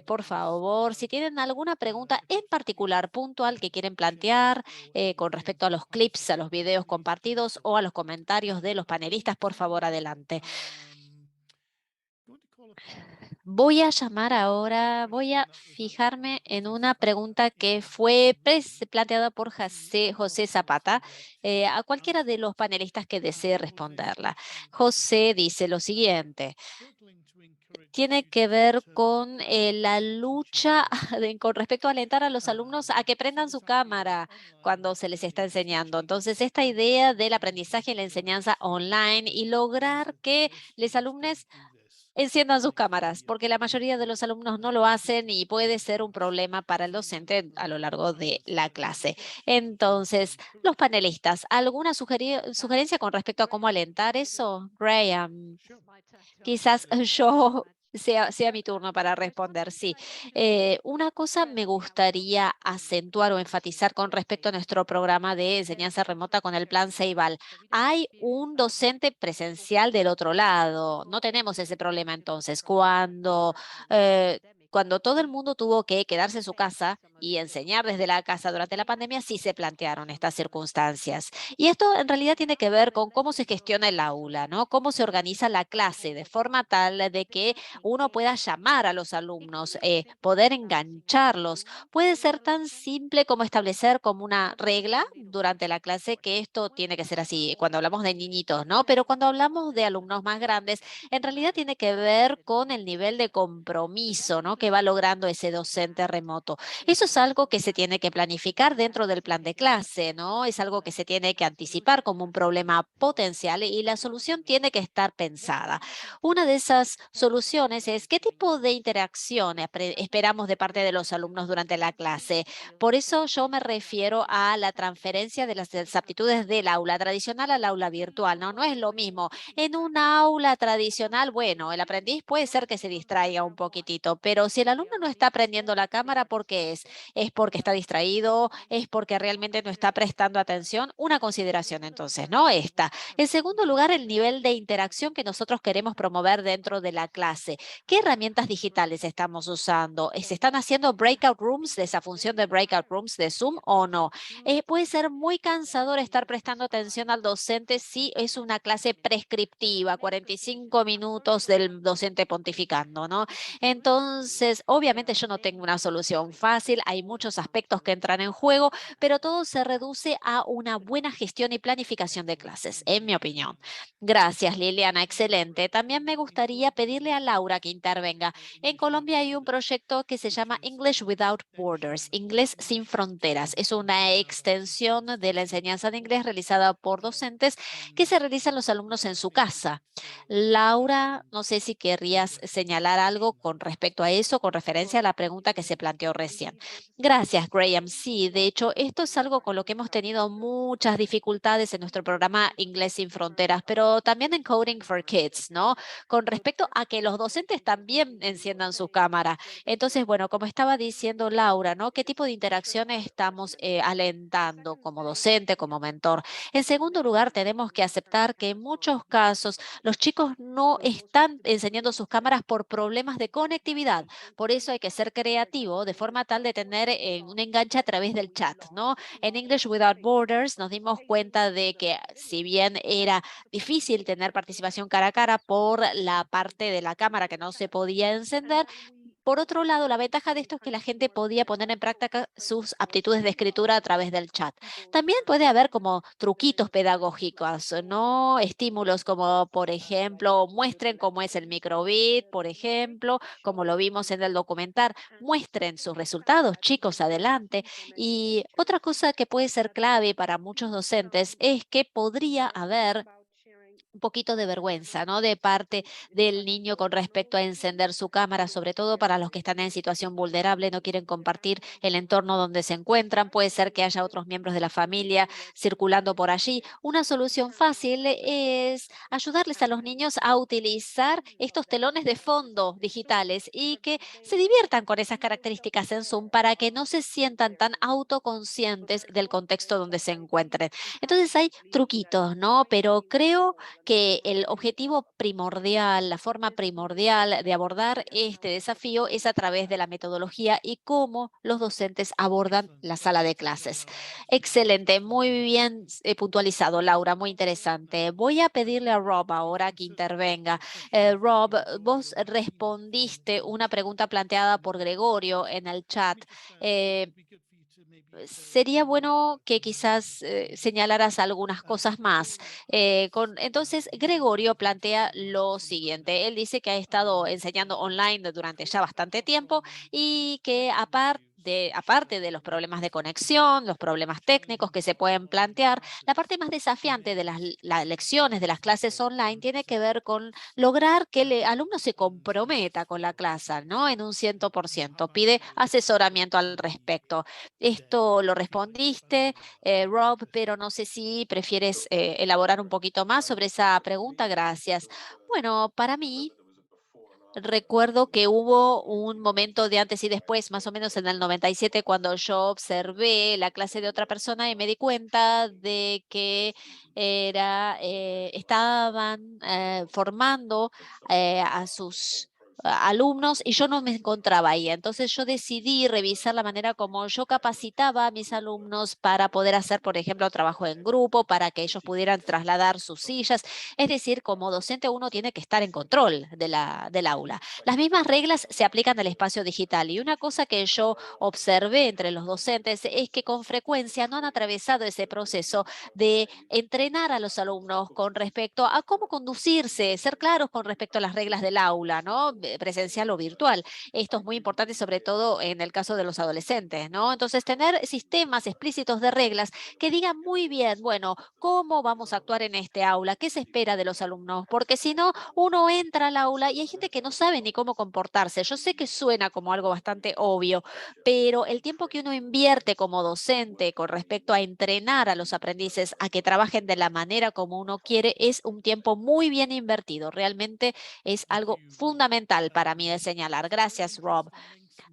por favor. Si tienen alguna pregunta en particular, puntual, que quieren plantear con respecto a los clips, a los videos compartidos o a los comentarios de los panelistas, por favor, adelante. Voy a llamar ahora, voy a fijarme en una pregunta que fue planteada por José Zapata, a cualquiera de los panelistas que desee responderla. José dice lo siguiente. Tiene que ver con la lucha con respecto a alentar a los alumnos a que prendan su cámara cuando se les está enseñando. Entonces, esta idea del aprendizaje y la enseñanza online y lograr que los alumnos enciendan sus cámaras, porque la mayoría de los alumnos no lo hacen y puede ser un problema para el docente a lo largo de la clase. Entonces, los panelistas, ¿alguna sugerencia con respecto a cómo alentar eso? Graham, quizás yo sea mi turno para responder, sí. Una cosa me gustaría acentuar o enfatizar con respecto a nuestro programa de enseñanza remota con el plan Ceibal. Hay un docente presencial del otro lado. No tenemos ese problema entonces. Cuando todo el mundo tuvo que quedarse en su casa y enseñar desde la casa durante la pandemia, sí se plantearon estas circunstancias. Y esto en realidad tiene que ver con cómo se gestiona el aula, ¿no? Cómo se organiza la clase de forma tal de que uno pueda llamar a los alumnos, poder engancharlos. Puede ser tan simple como establecer como una regla durante la clase que esto tiene que ser así cuando hablamos de niñitos, ¿no? Pero cuando hablamos de alumnos más grandes, en realidad tiene que ver con el nivel de compromiso, ¿no? Que va logrando ese docente remoto. Eso es algo que se tiene que planificar dentro del plan de clase, ¿no? Es algo que se tiene que anticipar como un problema potencial y la solución tiene que estar pensada. Una de esas soluciones es qué tipo de interacción esperamos de parte de los alumnos durante la clase. Por eso yo me refiero a la transferencia de las aptitudes del aula tradicional al aula virtual, ¿no? No es lo mismo. En un aula tradicional, bueno, el aprendiz puede ser que se distraiga un poquitito, pero si el alumno no está prendiendo la cámara, ¿por qué es? ¿Es porque está distraído? ¿Es porque realmente no está prestando atención? Una consideración entonces, ¿no? Esta. En segundo lugar, el nivel de interacción que nosotros queremos promover dentro de la clase. ¿Qué herramientas digitales estamos usando? ¿Se están haciendo breakout rooms, de esa función de breakout rooms de Zoom o no? Puede ser muy cansador estar prestando atención al docente si es una clase prescriptiva, 45 minutos del docente pontificando, ¿no? Entonces, obviamente yo no tengo una solución fácil, hay muchos aspectos que entran en juego, pero todo se reduce a una buena gestión y planificación de clases, en mi opinión. Gracias, Liliana, excelente. También me gustaría pedirle a Laura que intervenga. En Colombia hay un proyecto que se llama English Without Borders, Inglés sin Fronteras. Es una extensión de la enseñanza de inglés realizada por docentes que se realizan los alumnos en su casa. Laura, no sé si querrías señalar algo con respecto a eso, con referencia a la pregunta que se planteó recién. Gracias, Graham. Sí, de hecho, esto es algo con lo que hemos tenido muchas dificultades en nuestro programa Inglés sin Fronteras, pero también en Coding for Kids, ¿no? Con respecto a que los docentes también enciendan su cámara. Entonces, bueno, como estaba diciendo Laura, ¿no? ¿Qué tipo de interacciones estamos alentando como docente, como mentor? En segundo lugar, tenemos que aceptar que en muchos casos los chicos no están enseñando sus cámaras por problemas de conectividad. Por eso hay que ser creativo de forma tal de tener un enganche a través del chat, ¿no? En English Without Borders nos dimos cuenta de que si bien era difícil tener participación cara a cara por la parte de la cámara que no se podía encender, por otro lado, la ventaja de esto es que la gente podía poner en práctica sus aptitudes de escritura a través del chat. También puede haber como truquitos pedagógicos, ¿no? Estímulos como, por ejemplo, muestren cómo es el microbit, por ejemplo, como lo vimos en el documental, muestren sus resultados, chicos, adelante. Y otra cosa que puede ser clave para muchos docentes es que podría haber un poquito de vergüenza, ¿no? De parte del niño con respecto a encender su cámara, sobre todo para los que están en situación vulnerable, no quieren compartir el entorno donde se encuentran. Puede ser que haya otros miembros de la familia circulando por allí. Una solución fácil es ayudarles a los niños a utilizar estos telones de fondo digitales y que se diviertan con esas características en Zoom para que no se sientan tan autoconscientes del contexto donde se encuentren. Entonces hay truquitos, ¿no? Pero creo que el objetivo primordial, la forma primordial de abordar este desafío es a través de la metodología y cómo los docentes abordan la sala de clases. Excelente, muy bien puntualizado, Laura, muy interesante. Voy a pedirle a Rob ahora que intervenga. Rob, vos respondiste una pregunta planteada por Gregorio en el chat. Sería bueno que quizás señalaras algunas cosas más. Entonces, Gregorio plantea lo siguiente. Él dice que ha estado enseñando online durante ya bastante tiempo y que aparte de los problemas de conexión, los problemas técnicos que se pueden plantear, la parte más desafiante de las lecciones, de las clases online, tiene que ver con lograr que el alumno se comprometa con la clase, ¿no? En un 100%. Pide asesoramiento al respecto. Esto lo respondiste, Rob, pero no sé si prefieres elaborar un poquito más sobre esa pregunta. Gracias. Bueno, para mí, recuerdo que hubo un momento de antes y después, más o menos en el 97, cuando yo observé la clase de otra persona y me di cuenta de que estaban formando a sus alumnos y yo no me encontraba ahí. Entonces yo decidí revisar la manera como yo capacitaba a mis alumnos para poder hacer, por ejemplo, trabajo en grupo, para que ellos pudieran trasladar sus sillas. Es decir, como docente uno tiene que estar en control del aula. Las mismas reglas se aplican al espacio digital y una cosa que yo observé entre los docentes es que con frecuencia no han atravesado ese proceso de entrenar a los alumnos con respecto a cómo conducirse, ser claros con respecto a las reglas del aula, ¿no? Presencial o virtual. Esto es muy importante, sobre todo en el caso de los adolescentes, ¿no? Entonces, tener sistemas explícitos de reglas que digan muy bien, bueno, cómo vamos a actuar en este aula, qué se espera de los alumnos, porque si no, uno entra al aula y hay gente que no sabe ni cómo comportarse. Yo sé que suena como algo bastante obvio, pero el tiempo que uno invierte como docente con respecto a entrenar a los aprendices a que trabajen de la manera como uno quiere es un tiempo muy bien invertido. Realmente es algo fundamental para mí de señalar. Gracias, Rob.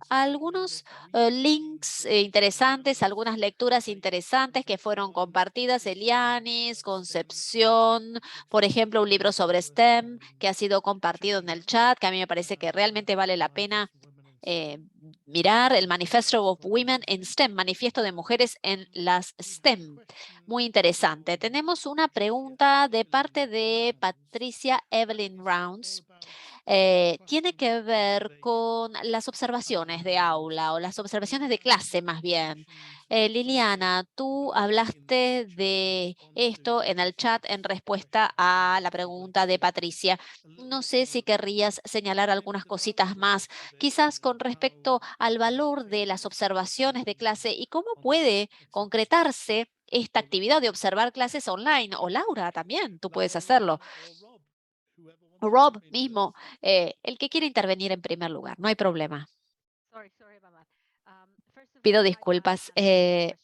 Algunos links interesantes, algunas lecturas interesantes que fueron compartidas. Elianis, Concepción, por ejemplo, un libro sobre STEM que ha sido compartido en el chat, que a mí me parece que realmente vale la pena mirar. El Manifesto of Women in STEM, Manifiesto de Mujeres en las STEM. Muy interesante. Tenemos una pregunta de parte de Patricia Evelyn Rounds. Tiene que ver con las observaciones de aula o las observaciones de clase más bien. Liliana, tú hablaste de esto en el chat en respuesta a la pregunta de Patricia. No sé si querrías señalar algunas cositas más, quizás con respecto al valor de las observaciones de clase y cómo puede concretarse esta actividad de observar clases online. O Laura también, tú puedes hacerlo. Rob mismo, el que quiere intervenir en primer lugar, no hay problema. Pido disculpas.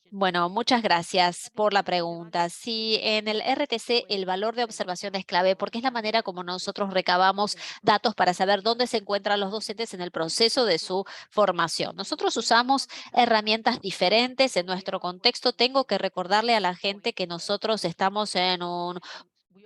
Bueno, muchas gracias por la pregunta. Sí, en el RTC el valor de observación es clave porque es la manera como nosotros recabamos datos para saber dónde se encuentran los docentes en el proceso de su formación. Nosotros usamos herramientas diferentes en nuestro contexto. Tengo que recordarle a la gente que nosotros estamos en un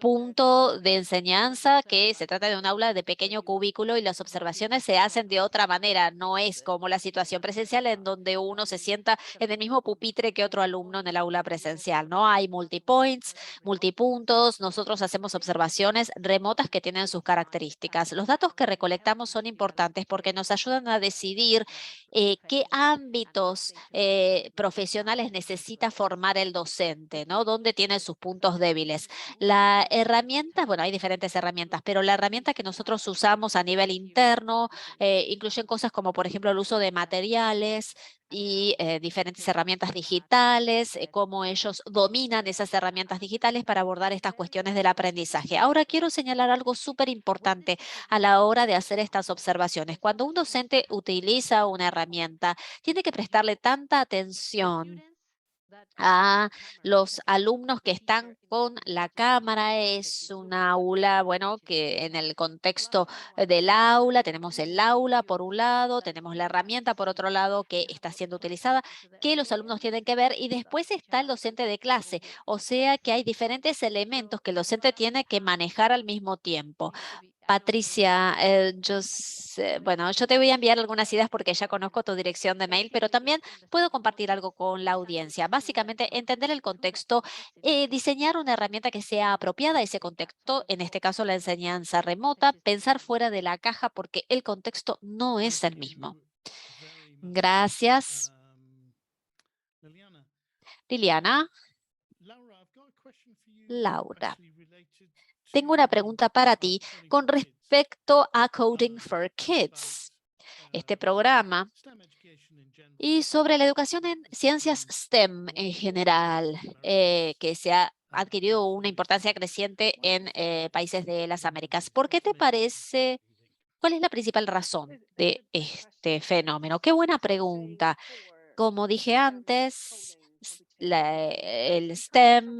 punto de enseñanza que se trata de un aula de pequeño cubículo y las observaciones se hacen de otra manera. No es como la situación presencial en donde uno se sienta en el mismo pupitre que otro alumno en el aula presencial. No hay multipoints, multipuntos. Nosotros hacemos observaciones remotas que tienen sus características. Los datos que recolectamos son importantes porque nos ayudan a decidir qué ámbitos profesionales necesita formar el docente, ¿no? Dónde tiene sus puntos débiles. La herramienta, bueno, hay diferentes herramientas, pero la herramienta que nosotros usamos a nivel interno incluyen cosas como, por ejemplo, el uso de materiales y diferentes herramientas digitales, cómo ellos dominan esas herramientas digitales para abordar estas cuestiones del aprendizaje. Ahora quiero señalar algo súper importante a la hora de hacer estas observaciones. Cuando un docente utiliza una herramienta, tiene que prestarle tanta atención a los alumnos que están con la cámara. Es un aula, bueno, que en el contexto del aula, tenemos el aula por un lado, tenemos la herramienta por otro lado que está siendo utilizada, que los alumnos tienen que ver y después está el docente de clase. O sea que hay diferentes elementos que el docente tiene que manejar al mismo tiempo. Patricia, bueno, yo te voy a enviar algunas ideas porque ya conozco tu dirección de mail, pero también puedo compartir algo con la audiencia. Básicamente, entender el contexto, diseñar una herramienta que sea apropiada a ese contexto, en este caso la enseñanza remota, pensar fuera de la caja porque el contexto no es el mismo. Gracias. Liliana. Laura. Tengo una pregunta para ti con respecto a Coding for Kids, este programa, y sobre la educación en ciencias STEM en general, que se ha adquirido una importancia creciente en países de las Américas. ¿Por qué te parece? ¿Cuál es la principal razón de este fenómeno? Qué buena pregunta. Como dije antes, el STEM,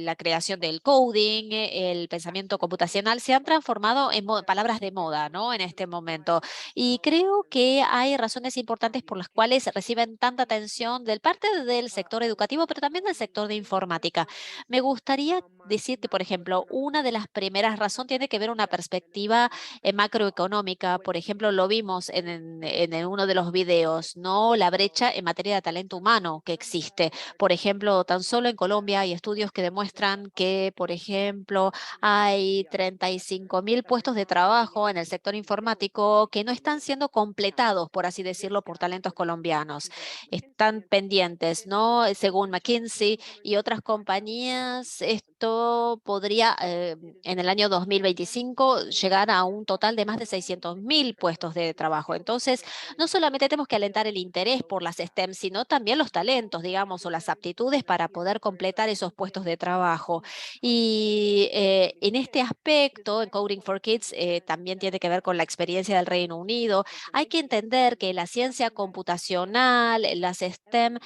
la creación del coding, el pensamiento computacional, se han transformado en palabras de moda, ¿no? En este momento. Y creo que hay razones importantes por las cuales reciben tanta atención del parte del sector educativo, pero también del sector de informática. Me gustaría decir que, por ejemplo, una de las primeras razones tiene que ver una perspectiva macroeconómica. Por ejemplo, lo vimos en uno de los videos, ¿no? La brecha en materia de talento humano que existe. Por ejemplo, tan solo en Colombia hay estudios que demuestran que, por ejemplo, hay 35.000 puestos de trabajo en el sector informático que no están siendo completados, por así decirlo, por talentos colombianos. Están pendientes, ¿no? Según McKinsey y otras compañías, esto podría en el año 2025 llegar a un total de más de 600.000 puestos de trabajo. Entonces, no solamente tenemos que alentar el interés por las STEM, sino también los talentos, digamos, o las aptitudes para poder completar esos puestos de trabajo. Y en este aspecto, en Coding for Kids, también tiene que ver con la experiencia del Reino Unido. Hay que entender que la ciencia computacional, las STEM,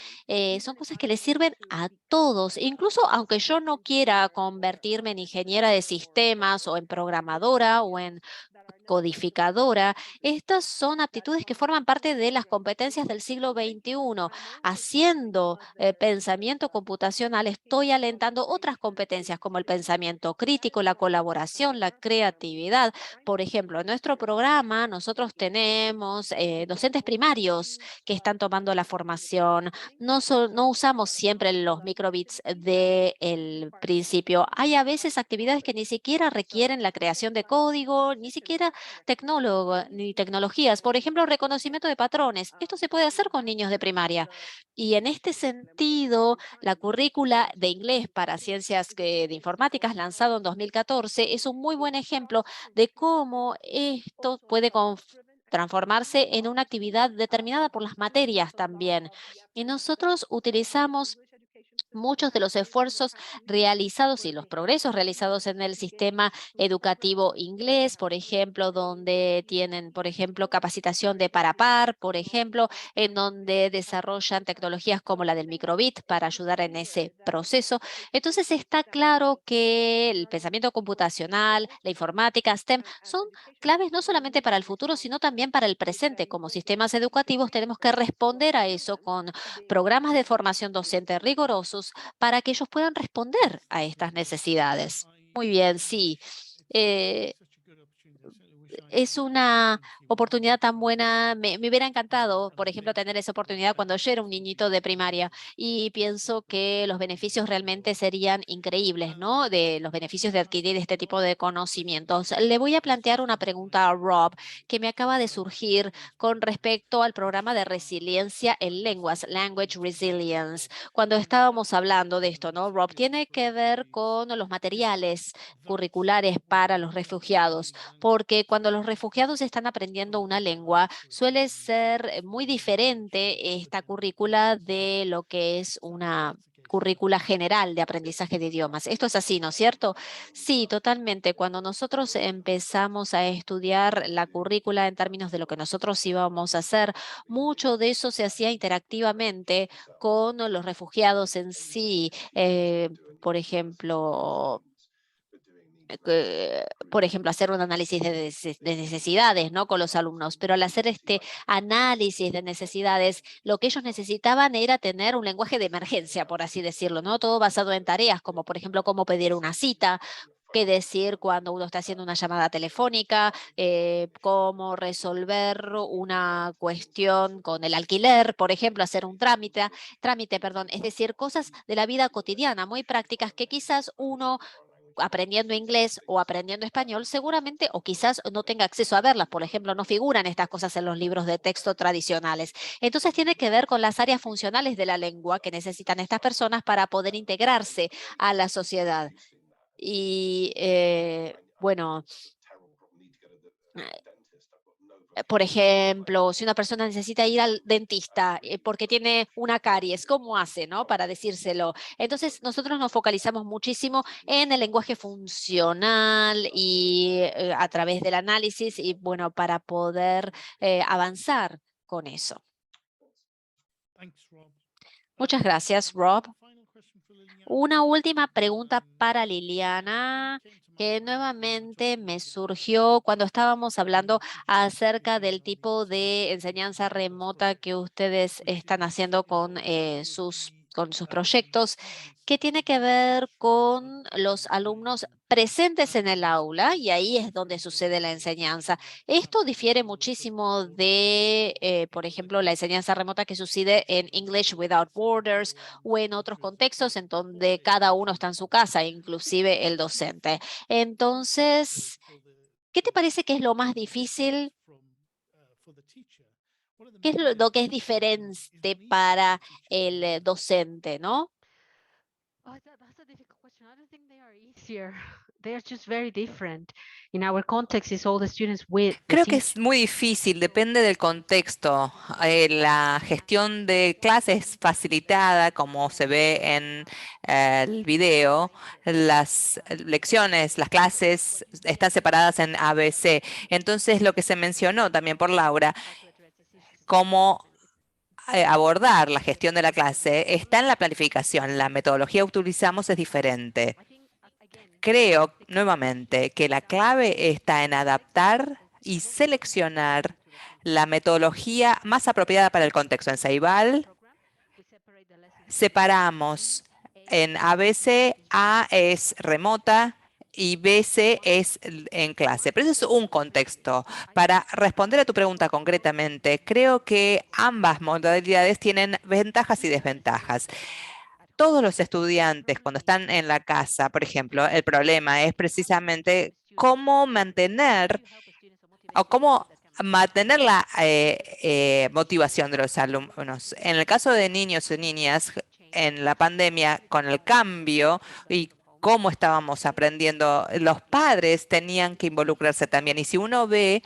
son cosas que le sirven a todos, incluso aunque yo no quiera convertirme en ingeniera de sistemas o en programadora o en codificadora. Estas son aptitudes que forman parte de las competencias del siglo XXI. Haciendo pensamiento computacional, estoy alentando otras competencias como el pensamiento crítico, la colaboración, la creatividad. Por ejemplo, en nuestro programa nosotros tenemos docentes primarios que están tomando la formación. No usamos siempre los microbits del principio. Hay a veces actividades que ni siquiera requieren la creación de código, ni siquiera ni tecnologías. Por ejemplo, reconocimiento de patrones. Esto se puede hacer con niños de primaria. Y en este sentido, la currícula de inglés para ciencias de informáticas lanzado en 2014 es un muy buen ejemplo de cómo esto puede transformarse en una actividad determinada por las materias también. Y nosotros utilizamos muchos de los esfuerzos realizados y los progresos realizados en el sistema educativo inglés, por ejemplo, donde tienen, por ejemplo, capacitación de par a par, por ejemplo, en donde desarrollan tecnologías como la del microbit para ayudar en ese proceso. Entonces está claro que el pensamiento computacional, la informática, STEM, son claves no solamente para el futuro, sino también para el presente. Como sistemas educativos tenemos que responder a eso con programas de formación docente rigurosos para que ellos puedan responder a estas necesidades. Muy bien, sí. Es una oportunidad tan buena. Me hubiera encantado, por ejemplo, tener esa oportunidad cuando yo era un niñito de primaria y pienso que los beneficios realmente serían increíbles, ¿no? De los beneficios de adquirir este tipo de conocimientos. Le voy a plantear una pregunta a Rob que me acaba de surgir con respecto al programa de resiliencia en lenguas, Language Resilience. Cuando estábamos hablando de esto, ¿no? Rob, tiene que ver con los materiales curriculares para los refugiados, porque cuando los refugiados están aprendiendo una lengua, suele ser muy diferente esta currícula de lo que es una currícula general de aprendizaje de idiomas. Esto es así, ¿no es cierto? Sí, totalmente. Cuando nosotros empezamos a estudiar la currícula en términos de lo que nosotros íbamos a hacer, mucho de eso se hacía interactivamente con los refugiados en sí. Por ejemplo, hacer un análisis de necesidades, ¿no? Con los alumnos, pero al hacer este análisis de necesidades, lo que ellos necesitaban era tener un lenguaje de emergencia, por así decirlo, ¿no? Todo basado en tareas, como por ejemplo, cómo pedir una cita, qué decir cuando uno está haciendo una llamada telefónica, cómo resolver una cuestión con el alquiler, por ejemplo, hacer un trámite, perdón, es decir, cosas de la vida cotidiana, muy prácticas que quizás uno aprendiendo inglés o aprendiendo español, seguramente o quizás no tenga acceso a verlas. Por ejemplo, no figuran estas cosas en los libros de texto tradicionales. Entonces tiene que ver con las áreas funcionales de la lengua que necesitan estas personas para poder integrarse a la sociedad. Y bueno, por ejemplo, si una persona necesita ir al dentista porque tiene una caries, ¿cómo hace, no? Para decírselo. Entonces, nosotros nos focalizamos muchísimo en el lenguaje funcional y a través del análisis y, bueno, para poder avanzar con eso. Muchas gracias, Rob. Una última pregunta para Liliana, que nuevamente me surgió cuando estábamos hablando acerca del tipo de enseñanza remota que ustedes están haciendo con sus proyectos, que tiene que ver con los alumnos presentes en el aula, y ahí es donde sucede la enseñanza. Esto difiere muchísimo de, por ejemplo, la enseñanza remota que sucede en English Without Borders o en otros contextos en donde cada uno está en su casa, inclusive el docente. Entonces, ¿qué te parece que es lo más difícil? ¿Qué es lo que es diferente para el docente, no?
Oh, that's a difficult question. I don't think they are easier. They are just very different. In our context, is all the students with the
Creo que
teacher.
es muy difícil, depende del contexto. La gestión de clases facilitada, como se ve en el video, las lecciones, las clases están separadas en ABC. Entonces, lo que se mencionó también por Laura, cómo abordar la gestión de la clase, está en la planificación. La metodología que utilizamos es diferente. Creo, nuevamente, que la clave está en adaptar y seleccionar la metodología más apropiada para el contexto. En Ceibal separamos en ABC, A es remota y BC es en clase. Pero eso es un contexto. Para responder a tu pregunta concretamente, creo que ambas modalidades tienen ventajas y desventajas. Todos los estudiantes, cuando están en la casa, por ejemplo, el problema es precisamente cómo mantener la motivación de los alumnos. En el caso de niños y niñas, en la pandemia, con el cambio y cómo estábamos aprendiendo, los padres tenían que involucrarse también. Y si uno ve,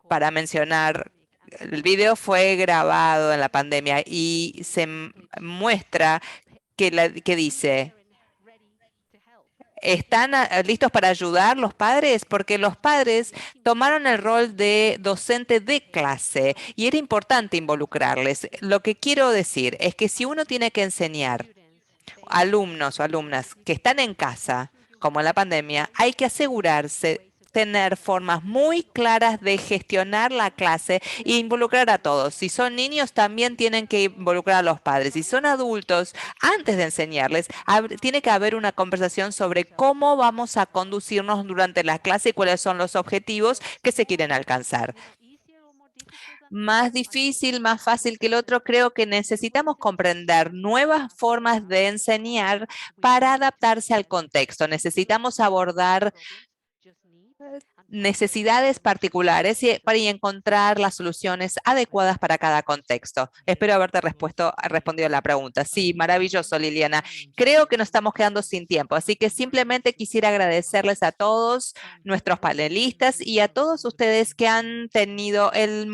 para mencionar, el video fue grabado en la pandemia y se muestra que dice, ¿están listos para ayudar los padres? Porque los padres tomaron el rol de docente de clase y era importante involucrarles. Lo que quiero decir es que si uno tiene que enseñar alumnos o alumnas que están en casa, como en la pandemia, hay que asegurarse tener formas muy claras de gestionar la clase e involucrar a todos. Si son niños, también tienen que involucrar a los padres. Si son adultos, antes de enseñarles, tiene que haber una conversación sobre cómo vamos a conducirnos durante la clase y cuáles son los objetivos que se quieren alcanzar. Más difícil, más fácil que el otro, creo que necesitamos comprender nuevas formas de enseñar para adaptarse al contexto. Necesitamos abordar necesidades particulares para encontrar las soluciones adecuadas para cada contexto. Espero haberte respondido a la pregunta. Sí, maravilloso, Liliana. Creo que nos estamos quedando sin tiempo, así que simplemente quisiera agradecerles a todos nuestros panelistas y a todos ustedes que han tenido el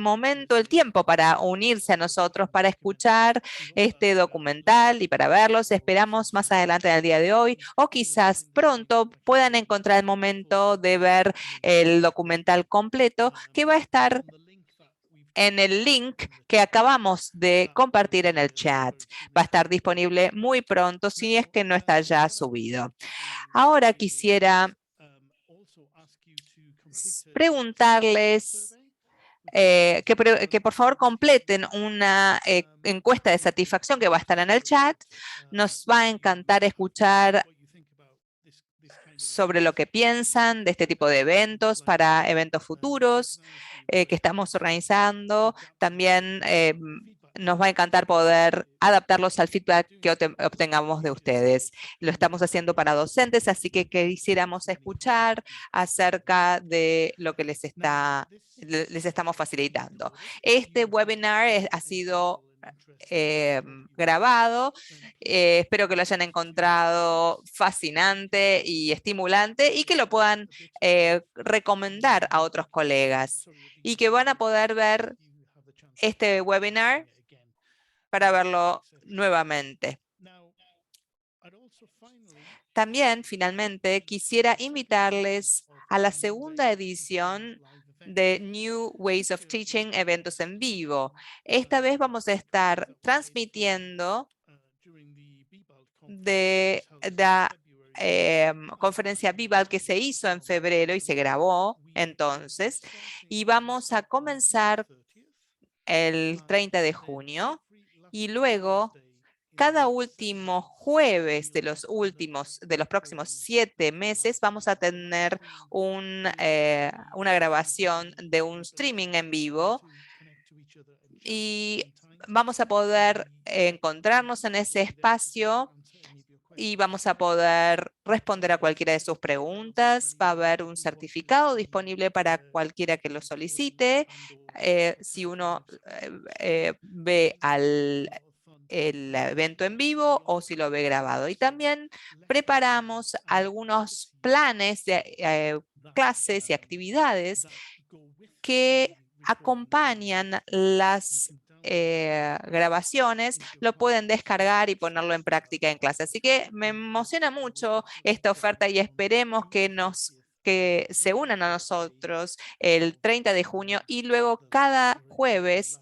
tiempo para unirse a nosotros, para escuchar este documental y para verlos. Esperamos más adelante en el día de hoy o quizás pronto puedan encontrar el momento de ver el documental completo, que va a estar en el link que acabamos de compartir en el chat. Va a estar disponible muy pronto si es que no está ya subido. Ahora quisiera preguntarles que por favor completen una encuesta de satisfacción que va a estar en el chat. Nos va a encantar escuchar sobre lo que piensan de este tipo de eventos para eventos futuros que estamos organizando. También nos va a encantar poder adaptarlos al feedback que obtengamos de ustedes. Lo estamos haciendo para docentes, así que quisiéramos escuchar acerca de lo que les estamos facilitando. Este webinar ha sido grabado. Espero que lo hayan encontrado fascinante y estimulante y que lo puedan recomendar a otros colegas y que van a poder ver este webinar para verlo nuevamente. También, finalmente, quisiera invitarles a la segunda edición de New Ways of Teaching, eventos en vivo. Esta vez vamos a estar transmitiendo de la conferencia Vival que se hizo en febrero y se grabó entonces, y vamos a comenzar el 30 de junio y luego cada último jueves de los próximos 7 meses vamos a tener una grabación de un streaming en vivo y vamos a poder encontrarnos en ese espacio y vamos a poder responder a cualquiera de sus preguntas. Va a haber un certificado disponible para cualquiera que lo solicite. Si uno ve el evento en vivo o si lo ve grabado. Y también preparamos algunos planes de clases y actividades que acompañan las grabaciones, lo pueden descargar y ponerlo en práctica en clase. Así que me emociona mucho esta oferta y esperemos que se unan a nosotros el 30 de junio y luego cada jueves,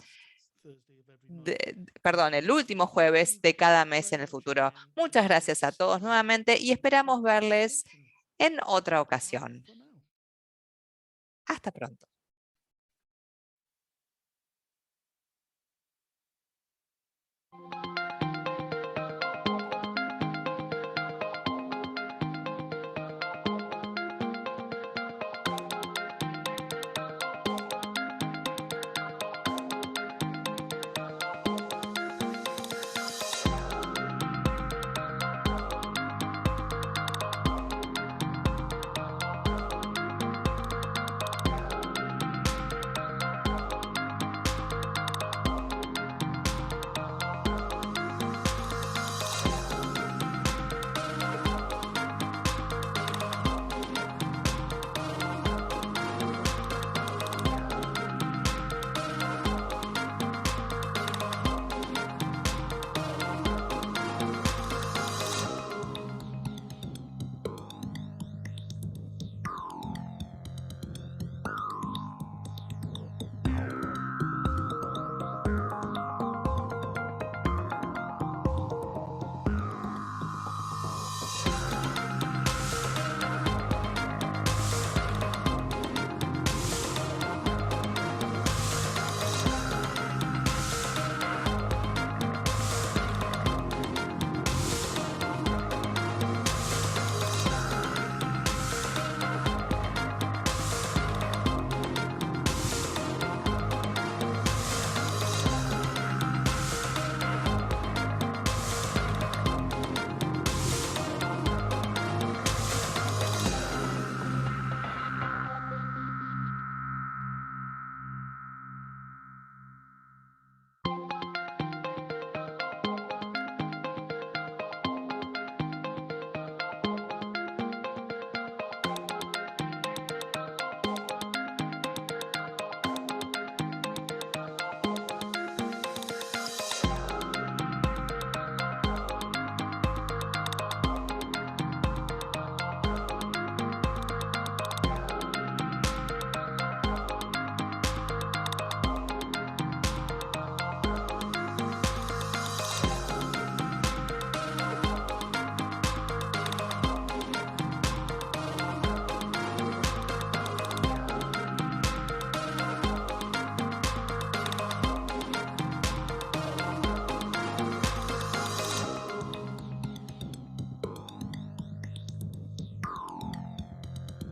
el último jueves de cada mes en el futuro. Muchas gracias a todos nuevamente y esperamos verles en otra ocasión. Hasta pronto.